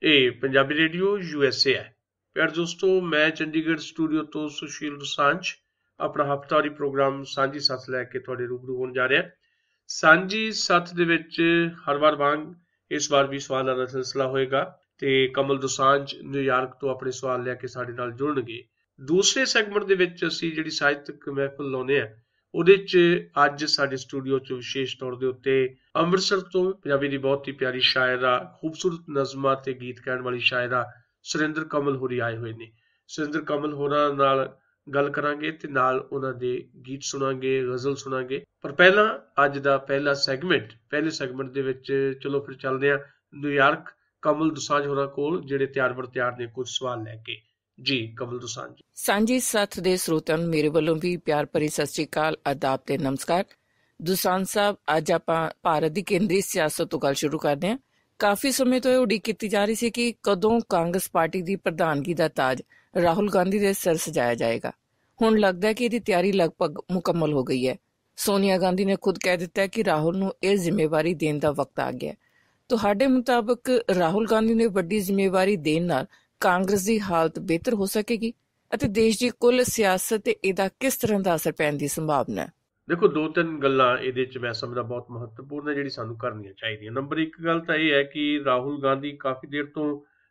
ਇਹ Punjabi radio USA ਹੈ। ਪਿਆਰ ਦੋਸਤੋ, ਮੈਂ ਚੰਡੀਗੜ੍ਹ ਸਟੂਡੀਓ ਤੋਂ ਸੁਸ਼ੀਲ ਦੁਸਾਂਝ ਆਪਣਾ ਹਫ਼ਤਾਵਾਰੀ ਪ੍ਰੋਗਰਾਮ ਸਾਂਝੀ ਸੱਥ ਲੈ ਕੇ ਤੁਹਾਡੇ ਰੂਬਰੂ ਹੋਣ ਜਾ ਰਿਹਾ। ਸਾਂਝੀ ਸੱਥ ਦੇ ਵਿੱਚ ਹਰ ਵਾਰ ਵਾਂਗ ਇਸ ਵਾਰ ਵੀ ਸਵਾਲਾਂ ਦਾ ਸਿਲਸਿਲਾ ਹੋਏਗਾ ਤੇ ਕਮਲ ਦੁਸਾਂਝ ਨਿਊਯਾਰਕ ਤੋਂ ਆਪਣੇ ਸਵਾਲ ਲੈ ਕੇ ਸਾਡੇ ਨਾਲ ਜੁੜਨਗੇ। ਦੂਸਰੇ ਸੈਗਮੈਂਟ ਦੇ ਵਿੱਚ ਅਸੀਂ ਜਿਹੜੀ ਸਾਹਿਤਕ ਮਹਿਫਲ ਲਾਉਂਦੇ ਹਾਂ ਉਹਦੇ 'ਚ ਅੱਜ ਸਾਡੇ ਸਟੂਡੀਓ 'ਚ ਵਿਸ਼ੇਸ਼ ਤੌਰ ਦੇ ਉੱਤੇ ਅੰਮ੍ਰਿਤਸਰ ਤੋਂ ਪੰਜਾਬੀ ਦੀ ਬਹੁਤ ਹੀ ਪਿਆਰੀ ਸ਼ਾਇਰਾ, ਖੂਬਸੂਰਤ ਨਜ਼ਮਾਂ ਤੇ ਗੀਤ ਕਹਿਣ ਵਾਲੀ ਸ਼ਾਇਰਾ ਸੁਰਿੰਦਰ ਕਮਲ ਹੋਰੀ ਆਏ ਹੋਏ ਨੇ। ਸੁਰਿੰਦਰ ਕਮਲ ਹੋਰਾਂ ਨਾਲ ਗੱਲ ਕਰਾਂਗੇ ਤੇ ਨਾਲ ਉਹਨਾਂ ਦੇ ਗੀਤ ਸੁਣਾਂਗੇ, ਗਜ਼ਲ ਸੁਣਾਂਗੇ। ਪਰ ਪਹਿਲਾਂ ਅੱਜ ਦਾ ਪਹਿਲੇ ਸੈਗਮੈਂਟ ਦੇ ਵਿੱਚ ਚਲੋ ਫਿਰ ਚੱਲਦੇ ਹਾਂ ਨਿਊਯਾਰਕ ਕਮਲ ਦੁਸਾਂਝ ਹੋਰਾਂ ਕੋਲ, ਜਿਹੜੇ ਤਿਆਰ ਬਰ ਤਿਆਰ ਨੇ ਕੁਝ ਸਵਾਲ ਲੈ ਕੇ। ਜੀ ਕਮਲ ਦੁਸਾਂਝ। ਸਾਂਝੀ ਸੱਥ ਦੇ ਸਰੋਤਿਆਂ ਨੂੰ ਮੇਰੇ ਵੱਲੋਂ ਵੀ ਪਿਆਰ ਭਰੀ ਸਤਿ ਸ਼੍ਰੀ ਅਕਾਲ, ਆਦਾਬ ਤੇ ਨਮਸਕਾਰ। ਦੁਸਾਂਝ ਸਾਹਿਬ, ਅੱਜ ਆਪਾਂ ਭਾਰਤ ਦੀ ਕੇਂਦਰੀ ਸਿਆਸਤ ਤੋਂ ਗੱਲ ਸ਼ੁਰੂ ਕਰਦੇ ਹਾਂ। ਕਾਫੀ ਸਮੇਂ ਤੋਂ ਇਹ ਉਡੀਕ ਕੀਤੀ ਜਾ ਰਹੀ ਸੀ ਕਿ ਕਦੋਂ ਕਾਂਗਰਸ ਪਾਰਟੀ ਦੀ ਪ੍ਰਧਾਨਗੀ ਦਾ ਤਾਜ ਰਾਹੁਲ ਗਾਂਧੀ ਦੇ ਸਿਰ ਸਜਾਇਆ ਜਾਏਗਾ। ਹੁਣ ਲੱਗਦਾ ਹੈ ਕਿ ਇਹਦੀ ਤਿਆਰੀ ਲਗਭਗ ਮੁਕੰਮਲ ਹੋ ਗਈ ਹੈ। ਸੋਨੀਆ ਗਾਂਧੀ ਨੇ ਖੁਦ ਕਹਿ ਦਿੱਤਾ ਹੈ ਕਿ ਰਾਹੁਲ ਨੂੰ ਇਹ ਜ਼ਿੰਮੇਵਾਰੀ ਦੇਣ ਦਾ ਵਕਤ ਆ ਗਿਆ। ਤੁਹਾਡੇ ਮੁਤਾਬਕ ਰਾਹੁਲ ਗਾਂਧੀ ਨੂੰ ਵੱਡੀ ਜ਼ਿੰਮੇਵਾਰੀ ਦੇਣ ਨਾਲ ਕਾਂਗਰਸ ਦੀ ਹਾਲਤ ਬਿਹਤਰ ਹੋ ਸਕੇਗੀ ਅਤੇ ਦੇਸ਼ ਦੀ ਕੁੱਲ ਸਿਆਸਤ ਤੇ ਇਹਦਾ ਕਿਸ ਤਰ੍ਹਾਂ ਦਾ ਅਸਰ ਪੈਣ ਦੀ ਸੰਭਾਵਨਾ ਹੈ? ਦੇਖੋ, ਦੋ ਤਿੰਨ ਗੱਲਾਂ ਇਹਦੇ 'ਚ ਮੈਂ ਸਮਝਦਾ ਬਹੁਤ ਮਹੱਤਵਪੂਰਨ ਹੈ ਜਿਹੜੀ ਸਾਨੂੰ ਕਰਨੀਆਂ ਚਾਹੀਦੀਆਂ। ਨੰਬਰ ਇੱਕ ਗੱਲ ਤਾਂ ਇਹ ਹੈ ਕਿ ਰਾਹੁਲ ਗਾਂਧੀ ਕਾਫੀ ਦੇਰ ਤੋਂ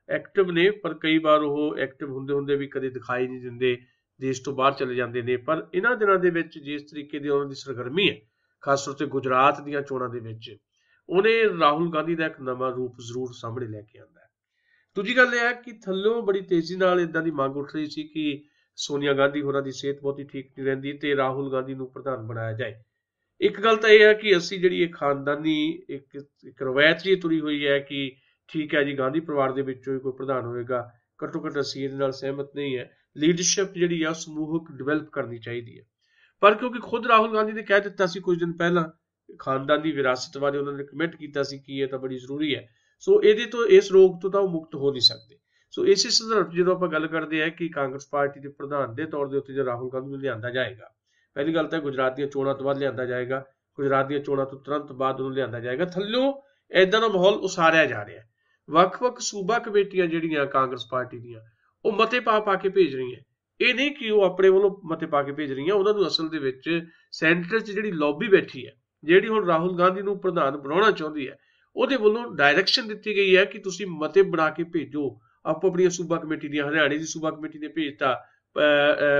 ਐਕਟਿਵ ਨੇ, ਪਰ ਕਈ ਵਾਰ ਉਹ ਐਕਟਿਵ ਹੁੰਦੇ ਹੁੰਦੇ ਵੀ ਕਦੇ ਦਿਖਾਈ ਨਹੀਂ ਦਿੰਦੇ, ਦੇਸ਼ ਤੋਂ ਬਾਹਰ ਚਲੇ ਜਾਂਦੇ ਨੇ। ਪਰ ਇਹਨਾਂ ਦਿਨਾਂ ਦੇ ਵਿੱਚ ਜਿਸ ਤਰੀਕੇ ਦੀ ਉਹਨਾਂ ਦੀ ਸਰਗਰਮੀ ਹੈ, ਖਾਸ ਤੌਰ ਤੇ ਗੁਜਰਾਤ ਦੀਆਂ ਚੋਣਾਂ ਦੇ ਵਿੱਚ, ਉਹਨੇ ਰਾਹੁਲ ਗਾਂਧੀ ਦਾ ਇੱਕ ਨਵਾਂ ਰੂਪ ਜ਼ਰੂਰ ਸਾਹਮਣੇ ਲੈ ਕੇ ਆਂਦਾ ਹੈ। ਦੂਜੀ ਗੱਲ ਇਹ ਹੈ ਕਿ ਥੱਲੋਂ ਬੜੀ ਤੇਜ਼ੀ ਨਾਲ ਇਦਾਂ ਦੀ ਮੰਗ ਉੱਠ ਰਹੀ ਸੀ ਕਿ ਸੋਨੀਆ ਗਾਂਧੀ ਹੋਰਾਂ ਦੀ ਸਿਹਤ ਬਹੁਤੀ ਠੀਕ ਨਹੀਂ ਰਹਿੰਦੀ ਤੇ ਰਾਹੁਲ ਗਾਂਧੀ ਨੂੰ ਪ੍ਰਧਾਨ ਬਣਾਇਆ ਜਾਏ। ਇੱਕ ਗੱਲ ਤਾਂ ਇਹ ਹੈ ਕਿ ਅਸੀਂ ਜਿਹੜੀ ਇਹ ਖਾਨਦਾਨੀ ਇੱਕ ਰਵਾਇਤ ਜਿਹੀ ਤੁਰੀ ਹੋਈ ਹੈ ਕਿ ਠੀਕ ਹੈ ਜੀ, ਗਾਂਧੀ ਪਰਿਵਾਰ ਦੇ ਵਿੱਚੋਂ ਹੀ ਕੋਈ ਪ੍ਰਧਾਨ ਹੋਏਗਾ, ਘੱਟੋ ਘੱਟ ਅਸੀਂ ਇਹਦੇ ਨਾਲ ਸਹਿਮਤ ਨਹੀਂ ਹੈ। ਲੀਡਰਸ਼ਿਪ ਜਿਹੜੀ ਆ ਸਮੂਹਕ ਡਿਵੈਲਪ ਕਰਨੀ ਚਾਹੀਦੀ ਹੈ। ਪਰ ਕਿਉਂਕਿ ਖੁਦ ਰਾਹੁਲ ਗਾਂਧੀ ਨੇ ਕਹਿ ਦਿੱਤਾ ਸੀ ਕੁਝ ਦਿਨ ਪਹਿਲਾਂ, ਖਾਨਦਾਨੀ ਵਿਰਾਸਤ ਬਾਰੇ ਉਹਨਾਂ ਨੇ ਕਮੈਂਟ ਕੀਤਾ ਸੀ ਕਿ ਇਹ ਤਾਂ ਬੜੀ ਜ਼ਰੂਰੀ ਹੈ, ਸੋ ਇਹਦੇ ਤੋਂ, ਇਸ ਰੋਗ ਤੋਂ ਤਾਂ ਉਹ ਮੁਕਤ ਹੋ ਨਹੀਂ ਸਕਦੇ। ਸੋ ਇਸੇ ਸੰਦਰਭ ਜਦੋਂ ਆਪਾਂ ਗੱਲ ਕਰਦੇ ਹਾਂ ਕਿ ਕਾਂਗਰਸ ਪਾਰਟੀ ਦੇ ਪ੍ਰਧਾਨ ਦੇ ਤੌਰ ਦੇ ਉੱਤੇ ਜੇ ਰਾਹੁਲ ਗਾਂਧੀ ਨੂੰ ਲਿਆਂਦਾ ਜਾਏਗਾ, ਪਹਿਲੀ ਗੱਲ ਤਾਂ ਗੁਜਰਾਤ ਦੀਆਂ ਚੋਣਾਂ ਤੋਂ ਬਾਅਦ ਲਿਆਂਦਾ ਜਾਏਗਾ, ਗੁਜਰਾਤ ਦੀਆਂ ਚੋਣਾਂ ਤੋਂ ਤੁਰੰਤ ਬਾਅਦ ਉਹਨੂੰ ਲਿਆਂਦਾ ਜਾਏਗਾ। ਥੱਲਿਓਂ ਏਦਾਂ ਦਾ ਮਾਹੌਲ ਉਸਾਰਿਆ ਜਾ ਰਿਹਾ। ਵੱਖ-ਵੱਖ ਸੂਬਾ ਕਮੇਟੀਆਂ ਜਿਹੜੀਆਂ ਕਾਂਗਰਸ ਪਾਰਟੀ ਦੀਆਂ, ਉਹ ਮਤੇ ਪਾ ਕੇ ਭੇਜ ਰਹੀਆਂ। ਇਹ ਨਹੀਂ ਕਿ ਉਹ ਆਪਣੇ ਵੱਲੋਂ ਮਤੇ ਪਾ ਕੇ ਭੇਜ ਰਹੀਆਂ, ਉਹਨਾਂ ਨੂੰ ਅਸਲ ਦੇ ਵਿੱਚ ਸੈਂਟਰ 'ਚ ਜਿਹੜੀ ਲੌਬੀ ਬੈਠੀ ਹੈ, ਜਿਹੜੀ ਹੁਣ ਰਾਹੁਲ ਗਾਂਧੀ ਨੂੰ ਪ੍ਰਧਾਨ ਬਣਾਉਣਾ ਚਾਹੁੰਦੀ ਹੈ, ਉਹਦੇ ਵੱਲੋਂ ਡਾਇਰੈਕਸ਼ਨ ਦਿੱਤੀ ਗਈ ਹੈ ਕਿ ਤੁਸੀਂ ਮਤੇ ਬਣਾ ਕੇ ਭੇਜੋ ਆਪੋ ਆਪਣੀਆਂ ਸੂਬਾ ਕਮੇਟੀ ਦੀਆਂ। ਹਰਿਆਣੇ ਦੀ ਸੂਬਾ ਕਮੇਟੀ ਨੇ ਭੇਜਤਾ,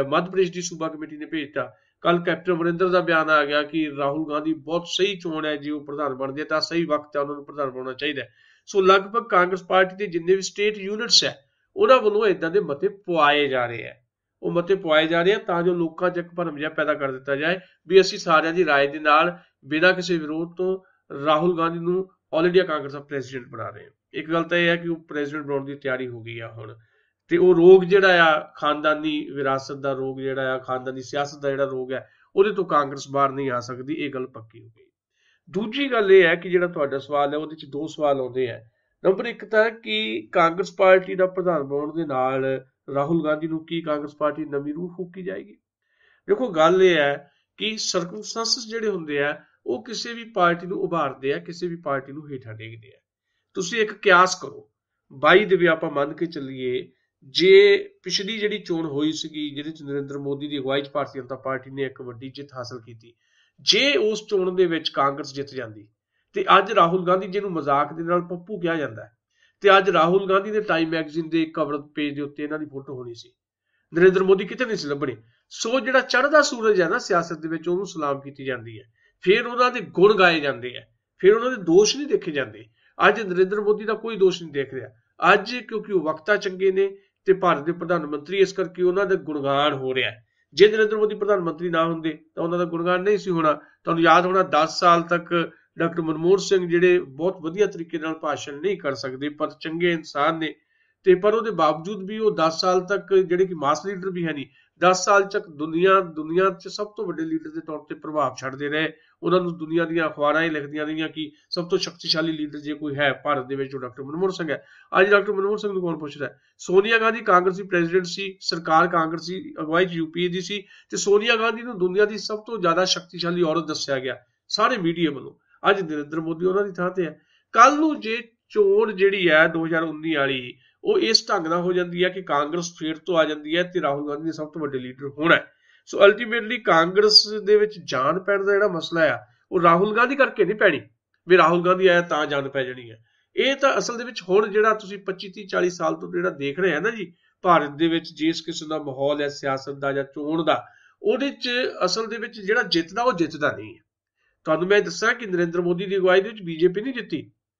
ਮੱਧ ਪ੍ਰਦੇਸ਼ ਦੀ ਸੂਬਾ ਕਮੇਟੀ ਨੇ ਭੇਜਤਾ। ਕੱਲ ਕੈਪਟਨ ਅਮਰਿੰਦਰ ਦਾ ਬਿਆਨ ਆ ਗਿਆ ਕਿ ਰਾਹੁਲ ਗਾਂਧੀ ਬਹੁਤ ਸਹੀ ਚੋਣ ਹੈ, ਜੇ ਉਹ ਪ੍ਰਧਾਨ ਬਣਦੇ ਤਾਂ ਸਹੀ ਵਕਤ ਹੈ ਉਹਨਾਂ ਨੂੰ ਪ੍ਰਧਾਨ ਬਣਾਉਣਾ ਚਾਹੀਦਾ। ਸੋ ਲਗਭਗ ਕਾਂਗਰਸ ਪਾਰਟੀ ਦੇ ਜਿੰਨੇ ਵੀ ਸਟੇਟ ਯੂਨਿਟਸ ਹੈ, ਉਹਨਾਂ ਵੱਲੋਂ ਇਦਾਂ ਦੇ ਮਤੇ ਪਵਾਏ ਜਾ ਰਹੇ ਆ। ਉਹ ਮਤੇ ਪਵਾਏ ਜਾ ਰਹੇ ਆ ਤਾਂ ਜੋ ਲੋਕਾਂ 'ਚ ਇੱਕ ਭਰਮ ਜਿਹਾ ਪੈਦਾ ਕਰ ਦਿੱਤਾ ਜਾਏ ਵੀ ਅਸੀਂ ਸਾਰਿਆਂ ਦੀ ਰਾਏ ਦੇ ਨਾਲ ਬਿਨਾਂ ਕਿਸੇ ਵਿਰੋਧ ਤੋਂ ਰਾਹੁਲ ਗਾਂਧੀ ਨੂੰ ਆਲ ਇੰਡੀਆ ਕਾਂਗਰਸ ਦਾ ਪ੍ਰੈਜ਼ੀਡੈਂਟ ਬਣਾ ਰਹੇ ਆ। ਇੱਕ ਗੱਲ ਤਾਂ ਇਹ ਹੈ ਕਿ ਉਹ ਪ੍ਰੈਜ਼ੀਡੈਂਟ ਬਣਾਉਣ ਦੀ ਤਿਆਰੀ ਹੋ ਗਈ ਆ ਹੁਣ, ਤੇ ਉਹ ਰੋਗ ਜਿਹੜਾ ਆ, ਖਾਨਦਾਨੀ ਵਿਰਾਸਤ ਦਾ ਰੋਗ ਜਿਹੜਾ ਆ, ਖਾਨਦਾਨੀ ਸਿਆਸਤ ਦਾ ਜਿਹੜਾ ਰੋਗ ਹੈ, ਉਹਦੇ ਤੋਂ ਕਾਂਗਰਸ ਬਾਹਰ ਨਹੀਂ ਆ ਸਕਦੀ। ਇਹ ਗੱਲ ਪੱਕੀ ਹੋ ਗਈ। ਦੂਜੀ ਗੱਲ ਇਹ ਹੈ ਕਿ ਜਿਹੜਾ ਤੁਹਾਡਾ ਸਵਾਲ ਹੈ ਉਹਦੇ 'ਚ ਦੋ ਸਵਾਲ ਆਉਂਦੇ ਆ। ਨੰਬਰ ਇੱਕ ਤਾਂ ਕਿ ਕਾਂਗਰਸ ਪਾਰਟੀ ਦਾ ਪ੍ਰਧਾਨ ਬਣਾਉਣ ਦੇ ਨਾਲ ਰਾਹੁਲ ਗਾਂਧੀ ਨੂੰ ਕੀ ਕਾਂਗਰਸ ਪਾਰਟੀ ਨਵੀਂ ਰੂਹ ਫੂਕੀ ਜਾਏਗੀ? ਦੇਖੋ, ਗੱਲ ਇਹ ਹੈ ਕਿ ਸਰਕਮਸਟੈਂਸਸ ਜਿਹੜੇ ਹੁੰਦੇ ਆ ਉਹ ਕਿਸੇ ਵੀ ਪਾਰਟੀ ਨੂੰ ਉਭਾਰਦੇ ਆ, ਕਿਸੇ ਵੀ ਪਾਰਟੀ ਨੂੰ ਹੇਠਾਂ ਡੇਗਦੇ ਆ। ਤੁਸੀਂ ਇੱਕ ਕਿਆਸ ਕਰੋ, 22 ਦੇ ਵੀ ਆਪਾਂ ਮੰਨ ਕੇ ਚੱਲੀਏ, ਜੇ ਪਿਛਲੀ ਜਿਹੜੀ ਚੋਣ ਹੋਈ ਸੀਗੀ ਜਿਹਦੇ 'ਚ ਨਰਿੰਦਰ ਮੋਦੀ ਦੀ ਅਗਵਾਈ 'ਚ ਭਾਰਤੀ ਜਨਤਾ ਪਾਰਟੀ ਨੇ ਇੱਕ ਵੱਡੀ ਜਿੱਤ ਹਾਸਲ ਕੀਤੀ, ਜੇ ਉਸ ਚੋਣ ਦੇ ਵਿੱਚ ਕਾਂਗਰਸ ਜਿੱਤ ਜਾਂਦੀ ਤੇ ਅੱਜ ਰਾਹੁਲ ਗਾਂਧੀ, ਜਿਹਨੂੰ ਮਜ਼ਾਕ ਦੇ ਨਾਲ ਪੱਪੂ ਕਿਹਾ ਜਾਂਦਾ, ਤੇ ਅੱਜ ਰਾਹੁਲ ਗਾਂਧੀ ਦੇ ਟਾਈਮ ਮੈਗਜ਼ੀਨ ਦੇ ਕਵਰ ਪੇਜ ਦੇ ਉੱਤੇ ਇਹਨਾਂ ਦੀ ਫੋਟੋ ਹੋਣੀ ਸੀ। ਨਰਿੰਦਰ ਮੋਦੀ ਕਿਤੇ ਨਹੀਂ ਸੀ ਲੱਭਣੇ। ਸੋ ਜਿਹੜਾ ਚੜ੍ਹਦਾ ਸੂਰਜ ਹੈ ਨਾ ਸਿਆਸਤ ਦੇ ਵਿੱਚ, ਉਹਨੂੰ ਸਲਾਮ ਕੀਤੀ ਜਾਂਦੀ ਹੈ, ਫਿਰ ਉਹਨਾਂ ਦੇ ਗੁਣ ਗਾਏ ਜਾਂਦੇ ਆ, ਫਿਰ ਉਹਨਾਂ ਦੇ ਦੋਸ਼ ਨਹੀਂ ਦੇਖੇ ਜਾਂਦੇ। ਅੱਜ ਨਰਿੰਦਰ ਮੋਦੀ ਦਾ ਕੋਈ ਦੋਸ਼ ਨਹੀਂ ਦੇਖ ਰਿਹਾ। ਅੱਜ ਕਿਉਂਕਿ ਉਹ ਵਕਤਾ ਚੰਗੇ ਨੇ ਤੇ ਭਾਰਤ ਦੇ ਪ੍ਰਧਾਨ ਮੰਤਰੀ, ਇਸ ਕਰਕੇ ਉਹਨਾਂ ਦਾ ਗੁਣਗਾਨ ਹੋ ਰਿਹਾ। ਜੇ ਨਰਿੰਦਰ ਮੋਦੀ ਪ੍ਰਧਾਨ ਮੰਤਰੀ ਨਾ ਹੁੰਦੇ ਤਾਂ ਉਹਨਾਂ ਦਾ ਗੁਣਗਾਨ ਨਹੀਂ ਸੀ ਹੋਣਾ। ਤੁਹਾਨੂੰ ਯਾਦ ਹੋਣਾ 10 ਸਾਲ ਤੱਕ ਡਾਕਟਰ ਮਨਮੋਹਨ ਸਿੰਘ, ਜਿਹੜੇ ਬਹੁਤ ਵਧੀਆ ਤਰੀਕੇ ਨਾਲ ਭਾਸ਼ਣ ਨਹੀਂ ਕਰ ਸਕਦੇ ਪਰ ਚੰਗੇ ਇਨਸਾਨ ਨੇ, ਤੇ ਪਰ ਉਹਦੇ ਬਾਵਜੂਦ ਵੀ ਉਹ 10 ਸਾਲ ਤੱਕ, ਜਿਹੜੇ ਕਿ ਮਾਸ ਲੀਡਰ ਵੀ ਹੈ ਨਹੀਂ, 10 ਸਾਲ ਤੱਕ ਦੁਨੀਆ 'ਚ ਸਭ ਤੋਂ ਵੱਡੇ ਲੀਡਰ ਦੇ ਤੌਰ ਤੇ ਪ੍ਰਭਾਵ ਛੱਡਦੇ ਰਹੇ। ਉਹਨਾਂ ਨੂੰ ਦੁਨੀਆ ਦੀਆਂ ਅਖਬਾਰਾਂ ਹੀ ਲਿਖਦੀਆਂ ਰਹੀਆਂ ਕਿ ਸਭ ਤੋਂ ਸ਼ਕਤੀਸ਼ਾਲੀ ਲੀਡਰ ਜੇ ਕੋਈ ਹੈ ਭਾਰਤ ਦੇ ਵਿੱਚ ਉਹ ਡਾਕਟਰ ਮਨਮੋਹਨ ਸਿੰਘ ਹੈ। ਅੱਜ ਡਾਕਟਰ ਮਨਮੋਹਨ ਸਿੰਘ ਨੂੰ ਕੌਣ ਪੁੱਛਦਾ? ਸੋਨੀਆ ਗਾਂਧੀ ਕਾਂਗਰਸੀ ਪ੍ਰੈਜ਼ੀਡੈਂਟ ਸੀ, ਸਰਕਾਰ ਕਾਂਗਰਸੀ ਅਗਵਾਈ 'ਚ UPA ਦੀ ਸੀ, ਤੇ ਸੋਨੀਆ ਗਾਂਧੀ ਨੂੰ ਦੁਨੀਆ ਦੀ ਸਭ ਤੋਂ ਜ਼ਿਆਦਾ ਸ਼ਕਤੀਸ਼ਾਲੀ ਔਰਤ ਦੱਸਿਆ ਗਿਆ ਸਾਰੇ ਮੀਡੀਆ ਵੱਲੋਂ। ਅੱਜ ਨਰਿੰਦਰ ਮੋਦੀ ਉਹਨਾਂ ਦੀ ਥਾਂ ਤੇ ਹੈ। ਕੱਲ ਨੂੰ ਜੇ ਚੋਣ ਜਿਹੜੀ ਹੈ 2019 ਵਾਲੀ ਉਹ ਇਸ ਢੰਗ ਨਾਲ ਹੋ ਜਾਂਦੀ ਹੈ ਕਿ ਕਾਂਗਰਸ ਫੇਰ ਤੋਂ ਆ ਜਾਂਦੀ ਹੈ ਤੇ ਰਾਹੁਲ ਗਾਂਧੀ ਨੇ ਸਭ ਤੋਂ ਵੱਡੇ ਲੀਡਰ ਹੋਣਾ ਹੈ। ਸੋ ਅਲਟੀਮੇਟਲੀ ਕਾਂਗਰਸ ਦੇ ਵਿੱਚ ਜਾਨ ਪੈਣ ਦਾ ਜਿਹੜਾ ਮਸਲਾ ਆ ਉਹ ਰਾਹੁਲ ਗਾਂਧੀ ਕਰਕੇ ਨਹੀਂ ਪੈਣੀ ਵੀ ਰਾਹੁਲ ਗਾਂਧੀ ਆਇਆ ਤਾਂ ਜਾਨ ਪੈ ਜਾਣੀ ਹੈ। ਇਹ ਤਾਂ ਅਸਲ ਦੇ ਵਿੱਚ ਹੁਣ ਜਿਹੜਾ ਤੁਸੀਂ 25 30 40 ਸਾਲ ਤੋਂ ਜਿਹੜਾ ਦੇਖ ਰਹੇ ਆ ਨਾ ਜੀ ਭਾਰਤ ਦੇ ਵਿੱਚ ਜਿਸ ਕਿਸਮ ਦਾ ਮਾਹੌਲ ਹੈ ਸਿਆਸਤ ਦਾ ਜਾਂ ਚੋਣ ਦਾ, ਉਹਦੇ 'ਚ ਅਸਲ ਦੇ ਵਿੱਚ ਜਿਹੜਾ ਜਿੱਤਦਾ ਉਹ ਜਿੱਤਦਾ ਨਹੀਂ ਹੈ। ਤੁਹਾਨੂੰ ਮੈਂ ਦੱਸਾਂ ਕਿ ਨਰਿੰਦਰ ਮੋਦੀ ਦੀ ਅਗਵਾਈ ਦੇ ਵਿੱਚ ਬੀਜੇਪੀ ਨਹੀਂ ਜਿੱਤੀ,